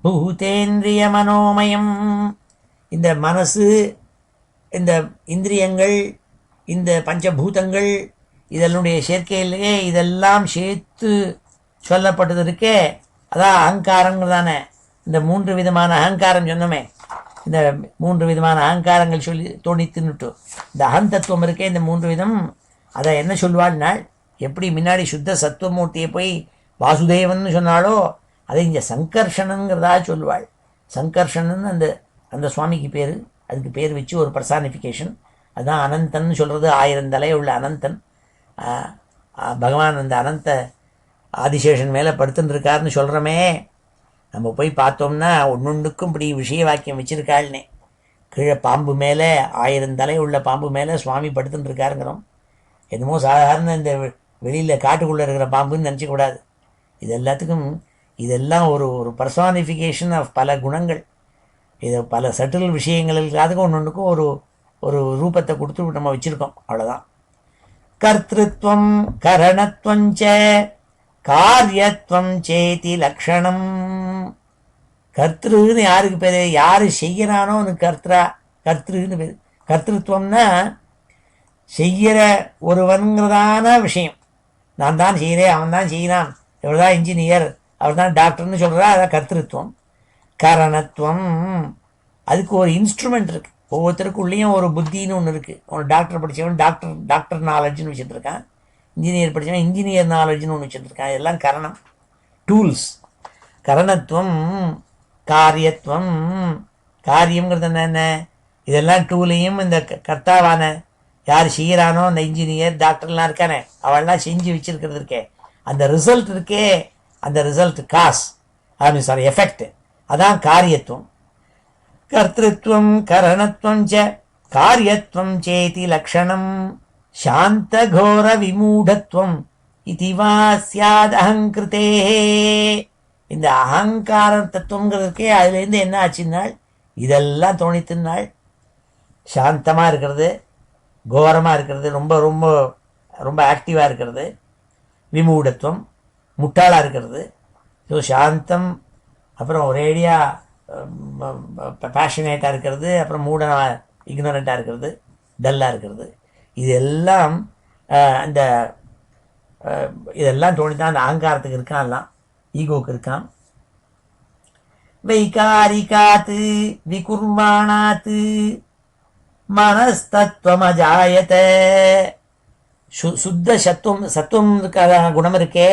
பூதேந்திரிய மனோமயம். இந்த மனசு, இந்த இந்திரியங்கள், இந்த பஞ்சபூதங்கள், இதனுடைய சேர்க்கையிலேயே இதெல்லாம் சேர்த்து சொல்லப்பட்டது இருக்கே, அதான் அகங்காரங்கிறதானே. இந்த 3 விதமான அகங்காரம் சொன்னோமே, இந்த 3 விதமான அகங்காரங்கள் சொல்லி தோணித்துன்னுட்டு, இந்த அகந்தத்துவம் இருக்கே இந்த 3 விதம், அதை என்ன சொல்வாள்னால், எப்படி முன்னாடி சுத்த சத்துவமூர்த்தியை போய் வாசுதேவன் சொன்னாலோ அதை இங்கே சங்கர்ஷனங்கிறதா சொல்வாள். சங்கர்ஷனன் அந்த சுவாமிக்கு பேர், அதுக்கு பேர் வச்சு ஒரு பர்சானிஃபிகேஷன். அதுதான் அனந்தன் சொல்கிறது, 1000 தலை உள்ள அனந்தன். பகவான் அந்த அனந்த ஆதிசேஷன் மேலே படுத்துன்னு இருக்காருன்னு சொல்கிறோமே, நம்ம போய் பார்த்தோம்னா ஒன்னொன்றுக்கும் இப்படி விஷய வாக்கியம் வச்சுருக்காள்னே. கீழே பாம்பு மேலே, 1000 தலை உள்ள பாம்பு மேலே சுவாமி படுத்துன்னு இருக்காருங்கிறோம். என்னமோ சாதாரண இந்த வெளியில் காட்டுக்குள்ளே இருக்கிற பாம்புன்னு நினச்சிக்கூடாது. இது எல்லாத்துக்கும் இதெல்லாம் ஒரு பர்சானிஃபிகேஷன் ஆஃப் பல குணங்கள். இதை பல சட்டில் விஷயங்களுக்காக ஒன்றுக்கும் ஒரு ரூபத்தை கொடுத்து நம்ம வச்சுருக்கோம், அவ்வளோதான். கர்த்திருவம் கரணத்வஞ்ச காரியத்வம் சேதி லக்ஷணம். கர்த்திருன்னு யாருக்கு பேர்? யார் செய்யறானோ அவனுக்கு கர்த்திருன்னு பேர். கர்த்திருவம்னா செய்கிற ஒருவன்கிறதான விஷயம். நான் தான் செய்கிறேன், அவன் தான் செய்கிறான், இவர் தான் இன்ஜினியர், அவர் தான் டாக்டர்னு சொல்கிறா, அதான் கர்த்திருவம். கரணத்துவம், அதுக்கு ஒரு இன்ஸ்ட்ருமெண்ட் இருக்குது. ஒவ்வொருத்தருக்குள்ளேயும் ஒரு புத்தின்னு ஒன்று இருக்குது. ஒரு டாக்டர் படித்தவன் டாக்டர் நாலேஜ்னு வச்சுட்டுருக்கான், இன்ஜினியர் படித்தவன் இன்ஜினியர் நாலேஜ்னு ஒன்று வச்சுட்டுருக்கான். இதெல்லாம் கரணம், டூல்ஸ். கரணத்துவம் காரியத்துவம். காரியங்கிறது என்ன? இதெல்லாம் டூலையும் இந்த கர்த்தாவான யார் செய்கிறானோ அந்த இன்ஜினியர் டாக்டர்லாம் இருக்கானே, அவள்லாம் செஞ்சு வச்சுருக்கிறது இருக்கே, அந்த ரிசல்ட் இருக்கே, அந்த ரிசல்ட் காஸ் எஃபெக்ட், அதான் காரியத்துவம். கர்த்திருவம் கரணத்துவம் ச காரியத்துவம் சேதி லக்ஷணம் சாந்த கோர விமூடத்துவம் இதுவா சியாத் அகங்கிருத்தே. இந்த அகங்கார தத்துவங்கிறதுக்கே அதுலேருந்து என்ன ஆச்சுன்னாள், இதெல்லாம் தோணித்துனாள். சாந்தமாக இருக்கிறது, கோரமாக இருக்கிறது, ரொம்ப ரொம்ப ரொம்ப ஆக்டிவாக இருக்கிறது, விமூடத்துவம் முட்டாளாக இருக்கிறது. ஸோ சாந்தம், அப்புறம் ஒரேடியாக பேஷனேட்டாக இருக்கிறது, அப்புறம் இக்னோரண்ட்டாக இருக்கிறது, டல்லாக இருக்கிறது. இதெல்லாம் இதெல்லாம் தோணித்தான் அந்த அகங்காரத்துக்கு இருக்கான், எல்லாம் ஈகோக்கு இருக்கான். வைகாரிகாத்து விகுர்மாணாத்து மனஸ்தத்துவமஜாயத. சுத்த சத்துவம் இருக்காத குணம் இருக்கே,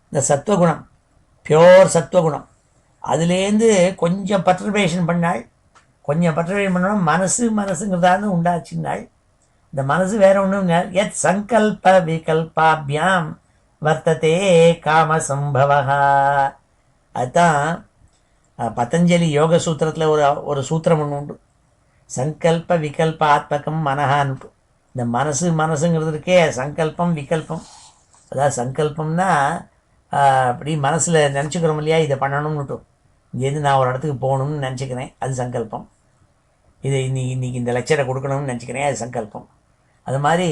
இந்த சத்துவகுணம், பியோர் சத்துவகுணம், அதுலேருந்து கொஞ்சம் பர்டர்பேஷன் பண்ணாள். கொஞ்சம் பர்டர்பேஷன் பண்ணோம், மனசுங்கிறதான்னு உண்டாச்சுன்னாள். இந்த மனசு வேற ஒன்றும் எத் சங்கல்ப விகல்பாபியாம் வர்த்ததே காம சம்பவா. அதுதான் பதஞ்சலி யோக சூத்திரத்தில் ஒரு சூத்திரம் ஒன்று உண்டு. சங்கல்ப விகல்ப ஆத்மகம் மனஹான்னு. இந்த மனசுங்கிறது இருக்கே, சங்கல்பம் விகல்பம். அதாவது சங்கல்பம்னா அப்படி மனசில் நினச்சிக்கிறோம் இல்லையா, இதை பண்ணணும்னுட்டும், இங்கேருந்து நான் ஒரு இடத்துக்கு போகணும்னு நினச்சிக்கிறேன், அது சங்கல்பம். இதை இன்னைக்கு இந்த லெக்சரை கொடுக்கணும்னு நினச்சிக்கிறேன், அது சங்கல்பம். அது மாதிரி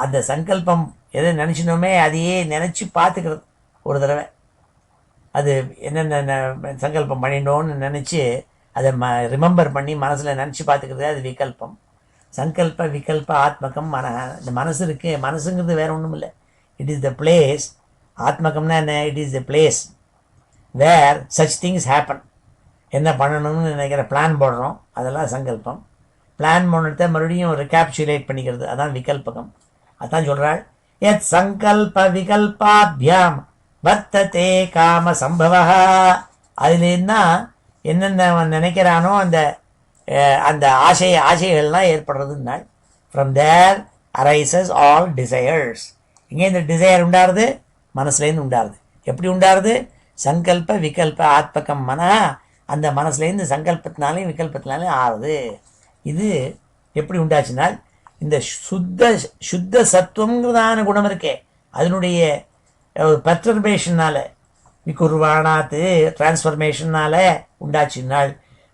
அந்த சங்கல்பம் எதை நினச்சினோமே அதையே நினச்சி பார்த்துக்கிறது ஒரு தடவை. அது என்னென்ன சங்கல்பம் பண்ணிடணும்னு நினச்சி அதை ரிமெம்பர் பண்ணி மனசில் நினச்சி பார்த்துக்கிறது, அது விகல்பம். சங்கல்ப விகல்ப ஆத்மகம் இந்த மனசு இருக்கு, மனசுங்கிறது வேற ஒன்றும் இல்லை. It is the place. ஆத்மகம்னா என்ன? It is the place where such things happen. என்ன பண்ணணும்னு நினைக்கிற பிளான் போடுறோம், அதெல்லாம் சங்கல்பம். பிளான் பண்ணுறத மறுபடியும் ரிகேப்சுலேட் பண்ணிக்கிறது, அதான் விகல்பகம். அதான் சொல்கிறாள், எத் சங்கல்ப விகல்பாபியாம் வர்த்ததே காம சம்பவா. அதுலேருந்தா என்னென்ன நினைக்கிறானோ அந்த ஆசைகள்லாம் ஏற்படுறதுன்னாள். From there arises all desires. இங்கே இந்த டிசையர் உண்டாருது, மனசுலேருந்து உண்டாருது. எப்படி உண்டாருது? சங்கல்ப விகல்ப ஆத்மகம் மன, அந்த மனசுலேருந்து சங்கல்பத்தினாலையும் விகல்பத்தினாலையும் ஆறுது. இது எப்படி உண்டாச்சுனால், இந்த சுத்த சத்துவங்கிறதான குணம் இருக்கே, அதனுடைய பர்டர்பேஷனால, விகுர்வானாத்து டிரான்ஸ்ஃபர்மேஷனால உண்டாச்சுனால்,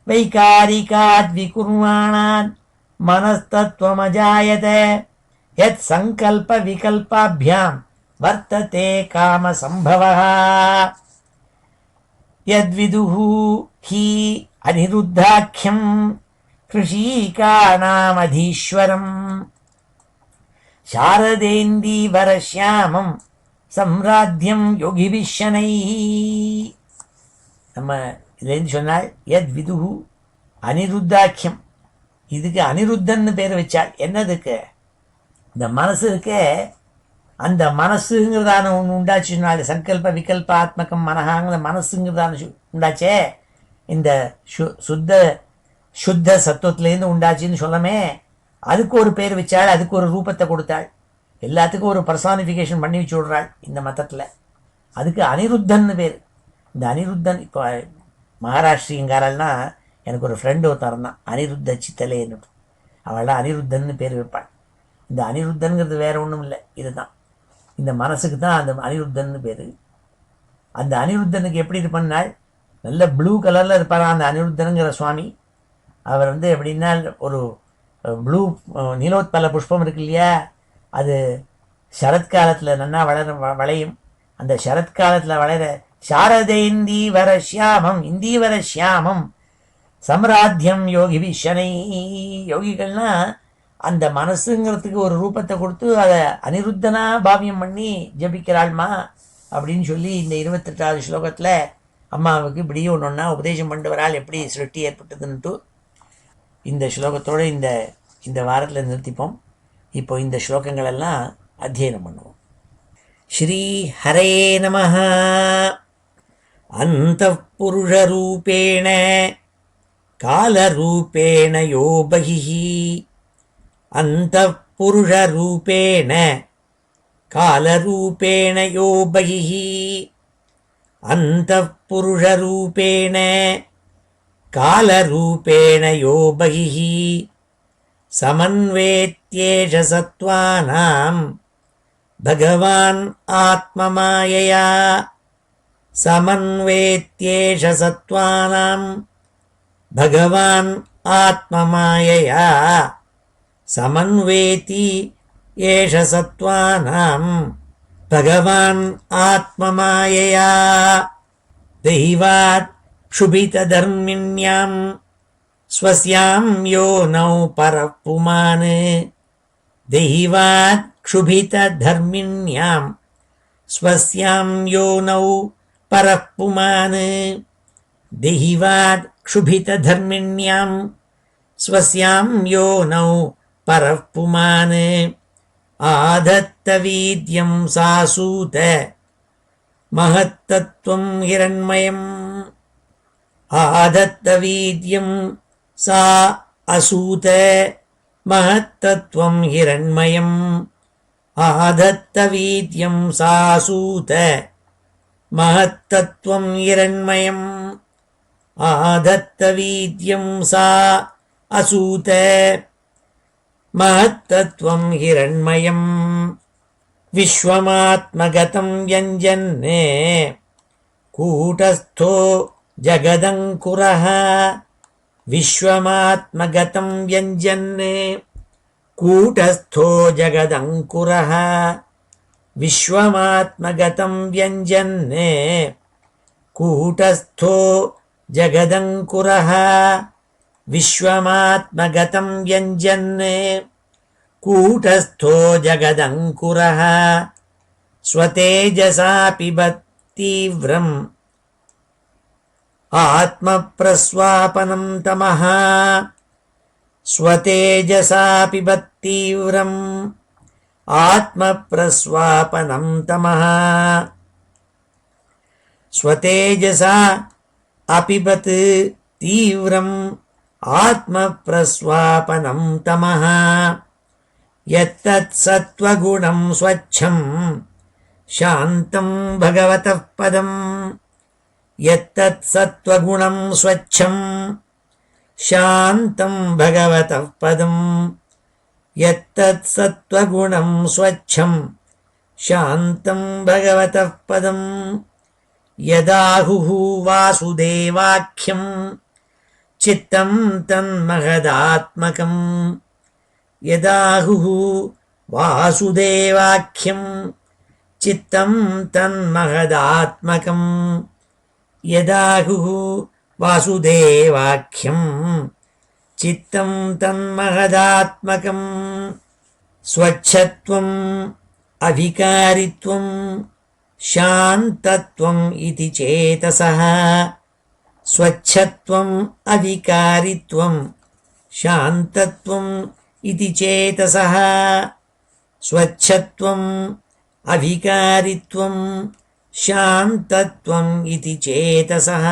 வைகாரிகாத் விகுர்வானான் மனஸ்தத்வமஜாயத யத் சங்கல்ப விகல்பாபியாம் வர்த்ததே காம சம்பவா. யத்விதுஹு ஹி அனிருத்தாख्यம் கிருஷீகாணாமதீஸ்வரம் சாரதேந்தீவரஸ்யாமம் சம்ராத்யம் யோகிபிஷனைஹி. நம்ம இதுலேருந்து சொன்னால் யத் விதுஹு அனிருத்தாख्यம், இதுக்கு அனிருத்தன்னு பேர் வச்சாள். என்னதுக்கு? இந்த மனசு இருக்கே, அந்த மனசுங்கிறதான ஒன்று உண்டாச்சுனால, சங்கல்ப விகல்ப ஆத்மகம் மனஹாங்கிற மனசுங்கிறதான உண்டாச்சே, இந்த சுத்த சத்துவத்திலேருந்து உண்டாச்சுன்னு சொல்லமே, அதுக்கு ஒரு பேர் வச்சாள், அதுக்கு ஒரு ரூபத்தை கொடுத்தாள், எல்லாத்துக்கும் ஒரு பர்சானிஃபிகேஷன் பண்ணி வச்சு விடுறாள் இந்த மதத்தில். அதுக்கு அனிருத்தன்னு பேர். இந்த அனிருத்தன், இப்போ மகாராஷ்டிரியங்காரெல்லாம் எனக்கு ஒரு ஃப்ரெண்டு ஒருத்தர் இருந்தான், அனிருத்த சித்தலேன்னு. அவள்லாம் அனிருத்தன்னு பேர் வைப்பாள். இந்த அனிருத்தன்கிறது வேற ஒன்றும் இல்லை, இதுதான். இந்த மனசுக்கு தான் அந்த அனிருத்தன்னு பேர். அந்த அனிருத்தனுக்கு எப்படி இருப்பாள், நல்ல ப்ளூ கலரில் இருப்பார் அந்த அனிருத்தனுங்கிற சுவாமி. அவர் எப்படின்னா, ஒரு ப்ளூ நீலோத்பல புஷ்பம் இருக்கு இல்லையா, அது சரத்காலத்தில் நல்லா வளையும். அந்த சரத்காலத்தில் வளைகிற சாரதேந்தீவரஸ்யாமம், இந்தீவரஸ்யாமம் சம்ராத்யம் யோகி சனை. யோகிகள்னா அந்த மனசுங்கிறதுக்கு ஒரு ரூபத்தை கொடுத்து அதை அனிருத்தனா பாவியம் பண்ணி ஜபிக்கிறாள்மா அப்படின்னு சொல்லி இந்த 28வது ஸ்லோகத்தில் அம்மாவுக்கு இப்படி ஒன்றா உபதேசம் பண்ணிட்டு வராள், எப்படி சிருஷ்டி ஏற்பட்டதுன்ட்டு. இந்த ஸ்லோகத்தோடு இந்த வாரத்தில் நிறுத்திப்போம். இப்போ இந்த ஸ்லோகங்கள் எல்லாம் அத்தியனம் பண்ணுவோம். ஸ்ரீ ஹரே நமஹ. அந்தఃபுருஷரூபேண காலரூபேண யோ பஹிஹி, அந்தఃபுருஷரூபேண காலரூபேண யோ பஹிஹி, அந்தఃபுருஷரூபேண காலரூபேண யோ பஹிஹி, சமன்வேத்யேஷ சத்வானாம் பகவான் ஆத்மமாயயா, சமன்வேத்யேஷ சத்வானாம் பகவான் ஆத்மமாயயா, சமன்வேதி ஏஷ சத்வானாம் பகவான் ஆத்மமாயயா. தெய்வாத் க்ஷுபிததர்மிண்யாம் ஸ்வஸ்யாம் யோனௌ பரப்புமான், தெய்வாத் க்ஷுபிததர்மிண்யாம் ஸ்வஸ்யாம் யோனௌ பரப்புமான், தெய்வாத் க்ஷுபிததர்மிண்யாம் ஸ்வஸ்யாம் யோனௌ பரப்புமான். आधत्तवीद्यं सासूत महत्तत्त्वं हिरण्मयम् आधत्तवीद्यं सा असूत महत्तत्त्वं हिरण्मयम् आधत्तवीद्यं सासूत महत्तत्त्वं हिरण्मयम् आधत्तवीद्यं सा असूत महत्तत्त्वं हिरण्मयम् विश्वमात्मगतं व्यञ्जन्ने कूटस्थो जगदङ्कुरः विश्वमात्मगतं व्यञ्जन्ने कूटस्थो जगदङ्कुरः विश्वमात्मगतं व्यञ्जन्ने कूटस्थो जगदङ्कुरः विश्वमात्मगतं व्यञ्जन्ने कूटस्थो जगदङ्कुरः स्वतेजसा पिबत्तीव्रम् आत्मप्रस्वापनं तमः स्वतेजसा पिबत्तीव्रम् आत्मप्रस्वापनं तमः स्वतेजसा अपिबत् तीव्रम् आत्मप्रस्वापनं तमः यत्तत्सत्त्वगुणं स्वच्छं शान्तं भगवतः पदम् यत्तत्सत्त्वगुणं स्वच्छं शान्तं भगवतः पदम् यत्तत्सत्त्वगुणं स्वच्छं शान्तं भगवतः पदम् यदाहुः वासुदेवाख्यं चित्तं तन्महदात्मकम् यदाहुः वासुदेवाख्यं चित्तं तन्महदात्मकम् यदाहुः वासुदेवाख्यं चित्तं तन्महदात्मकम् स्वच्छत्वम् अविकारित्वं शान्तत्वम् इति चेतसः स्वच्छत्वम् अविकारित्वं शान्तत्वम् इति चेतसः स्वच्छत्वम् अविकारित्वं शान्तत्वम् इति चेतसः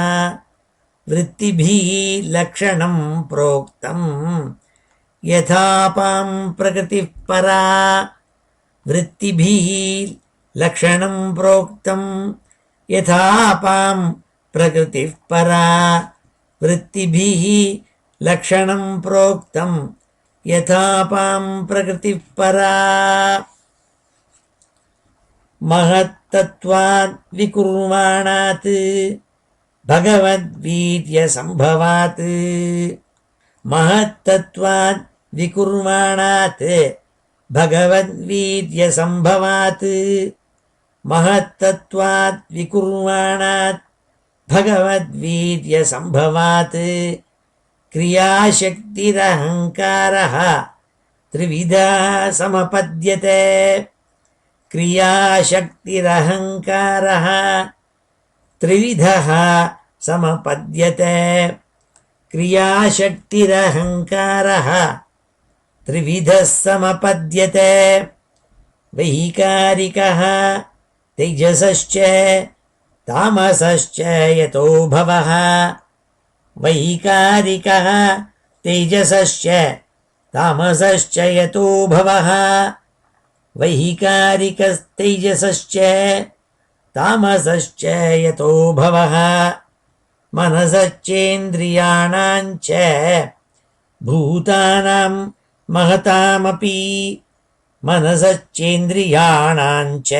वृत्तिभिः लक्षणं प्रोक्तं यथापां प्रकृतिः परा वृत्तिभिः लक्षणं प्रोक्तं यथापां प्रकृतिः परा वृत्तिभिः लक्षणं प्रोक्तं यथापां प्रकृतिः परा महत्तत्त्वात् विकुर्वाणात् भगवद्वीर्यसम्भवात् महत्तत्त्वात् विकुर्वाणात् भगवद्वीर्यसम्भवात् महत्तत्त्वात् विकुर्वाणात् भगवद्वीर्यसम्भवात् क्रियाशक्तिरहङ्कारः त्रिविधा समपद्यते क्रियाशक्तिरहङ्कारः त्रिविधः समपद्यते क्रियाशक्तिरहङ्कारः त्रिविधः समपद्यते वैकारिकः तेजसश्च तामसश्च यतो भवः वैकारिकः तेजसश्च तामसश्च यतो भवः वैकारिकस्तेजसश्च तामसश्च यतो भवः मनसश्चेन्द्रियाणां च भूतानां महतामपि मनसश्चेन्द्रियाणां च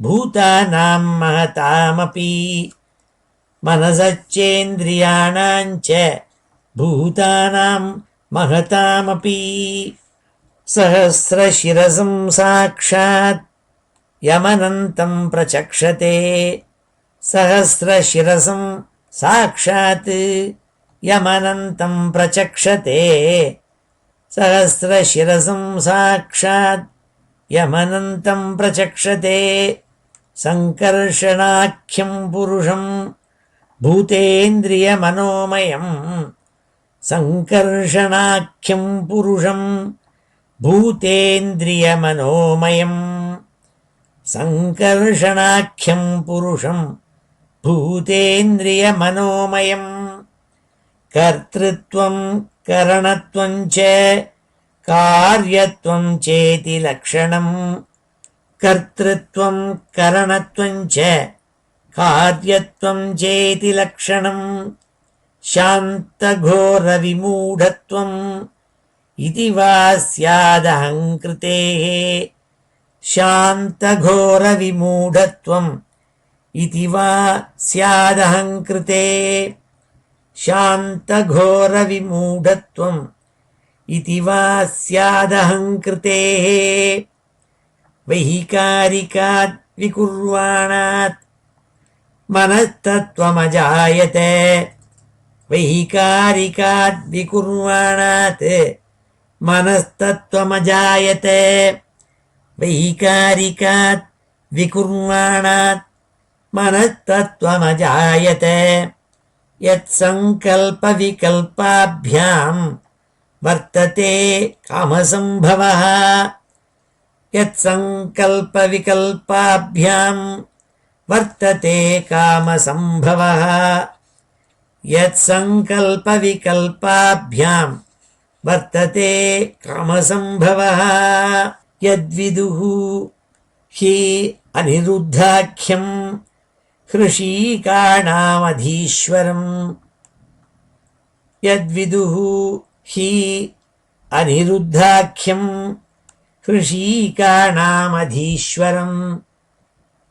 भूतानां महतामपि मनसश्चेन्द्रियाणां च भूतानां महतामपि सहस्रशिरसं साक्षात् यमनन्तं प्रचक्षते सहस्रशिरसं साक्षात् यमनन्तं प्रचक्षते सहस्रशिरसं साक्षात् यमनन्तं प्रचक्षते संकर्षणाख्यं पुरुषं भूतेन्द्रियमनोमयं संकर्षणाख्यं पुरुषं பூதேந்திரியமனோமயம் சங்கர்ஷணாக்கியம் புருஷம் பூதேந்திரியமனோமயம் கர்த்ருத்வம் கரணத்வம் ச காரியத்வம் சேதி லக்ஷணம் கர்த்ருத்வம் கரணத்வம் ச காரியத்வம் சேதி லக்ஷணம் சாந்தகோர விமூடத்வம் இதி வா ஸ்யாதஹங்கிருதேஹ சாந்தகோர விமூடத்வம் இதி வா ஸ்யாதஹங்கிருதேஹ சாந்தகோர விமூடத்வம் இதி வா ஸ்யாதஹங்கிருதேஹ வைகாரிகாத் விகுர்வாணாத் மனस्तत्त्वमजायते வைகாரிகாத் விகுர்வாணாத் மனस्तत्त्वमजायते வைகாரிகாத் விகுர்வாணாத் மனस्तत्त्वमजायते யத் சங்கல்ப விகல்பாभ्याम् வர்த்ததே காமசம்பவः யத் சங்கல்ப விகல்பாभ्याम् வர்த்ததே காமசம்பவः யத் சங்கல்ப விகல்பாभ्याम् வர்த்ததே காமசம்பவः யத்விதுः ஹி அனிருத்தாख्यम् ஹ்ருஷீகாணாமதீஸ்வரம் யத்விதுः ஹி அனிருத்தாख्यम् ஹ்ருஷீகாணாமதீஸ்வரம்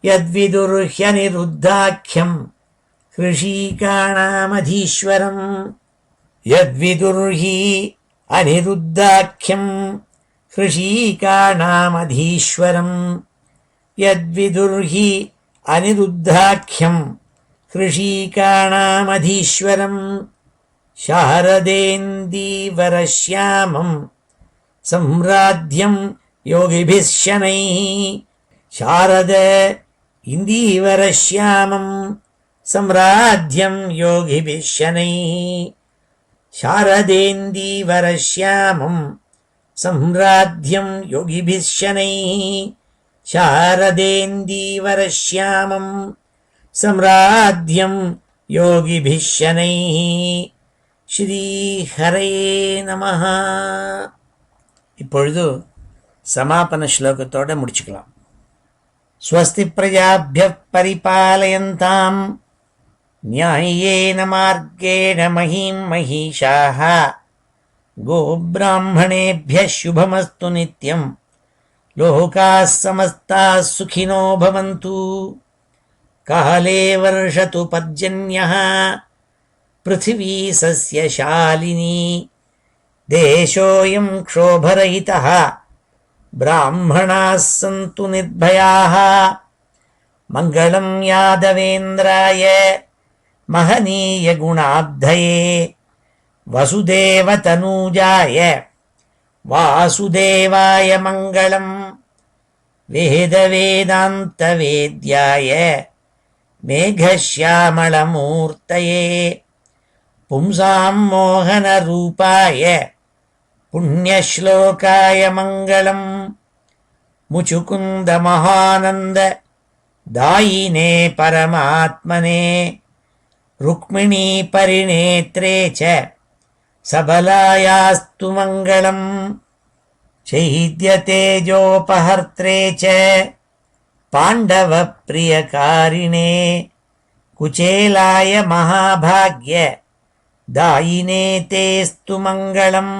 யத்விதுர்ஹ்யனிருத்தாख्यम् ஹ்ருஷீகாணாமதீஸ்வரம் யத்விதுர்ஹி அனிருத்தாख्यम् ஹ்ருஷீகாணாமதீஸ்வரம் யத்விதுர்ஹி அனிருத்தாख्यम् ஹ்ருஷீகாணாமதீஸ்வரம் சாரதேந்தீவரஸ்யாமம் சம்ராத்யம் யோகிபிः शनैः शारद இந்தீவரஸ்யாமம் சம்ராத்யம் யோகிபிः शनैः शारदेन्दीवरश्यामं सम्राध्यं योगिभिः शनैः शारदेन्दीवरश्यामं सम्राध्यं योगिभिः शनैः ஸ்ரீஹரயே நமஹ. இப்பொழுது சமாபன ஸ்லோகத்தோட முடிச்சுக்கலாம். ஸ்வஸ்தி பிரஜாப்யः பரிபாலயந்தாம் न्याय्येन मार्गेण महीं महिषाः गोब्राह्मणेभ्यः शुभमस्तु नित्यं लोकाः समस्ताः सुखिनो भवन्तु. काले वर्षतु पर्जन्यः पृथिवी सस्यशालिनी देशोऽयं क्षोभरहितः ब्राह्मणाः सन्तु निर्भयाः. मङ्गलं यादवेन्द्राय महनीय गुणाब्धये वसुदेवतनूजाय वासुदेवाय मङ्गलम्. वेदवेदान्तवेद्याय मेघश्यामलमूर्तये पुंसां मोहनरूपाय पुण्यश्लोकाय मङ्गलम्. मुचुकुन्दमहानन्द दायिने परमात्मने रुक्मिणी परिनेत्रे च सबलायास्तु मङ्गलम्. चैद्यतेजोपहर्त्रे च पाण्डवप्रियकारिणे कुचेलाय महाभाग्य दायिने तेस्तु मङ्गलम्.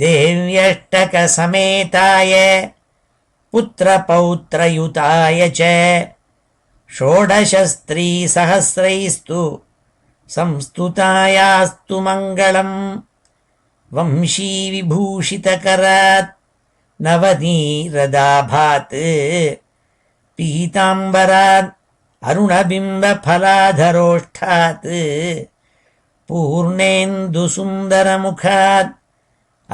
देव्यष्टकसमेताय पुत्रपौत्रयुताय च षोडशस्त्रीसहस्रैस्तु संस्तुतायास्तु मङ्गलम्. वंशीविभूषितकरात् नवनीरदाभात् पीताम्बरात् अरुणबिम्बफलाधरोष्ठात् पूर्णेन्दुसुन्दरमुखात्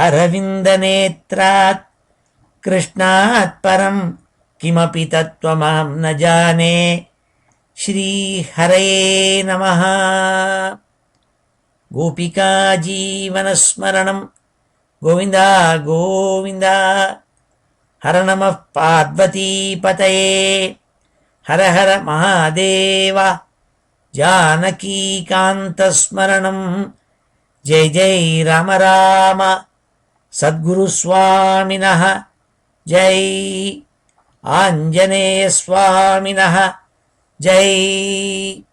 अरविन्दनेत्रात् कृष्णात् परं किमपि तत्त्वमहं न जाने. श्रीहरये नमः. गोपिका जीवनस्मरणं கோவிந்தா கோவிந்தா. ஹர நம பார்வதீபதயே. ஹர ஹர மகாதேவா. ஜானகீகாந்தஸ்மரணம். ஜெய் ஜெய் ராம ராம. சத்குரு சுவாமினஹ ஜெய். ஆஞ்சநேய சுவாமினஹ ஜெய்.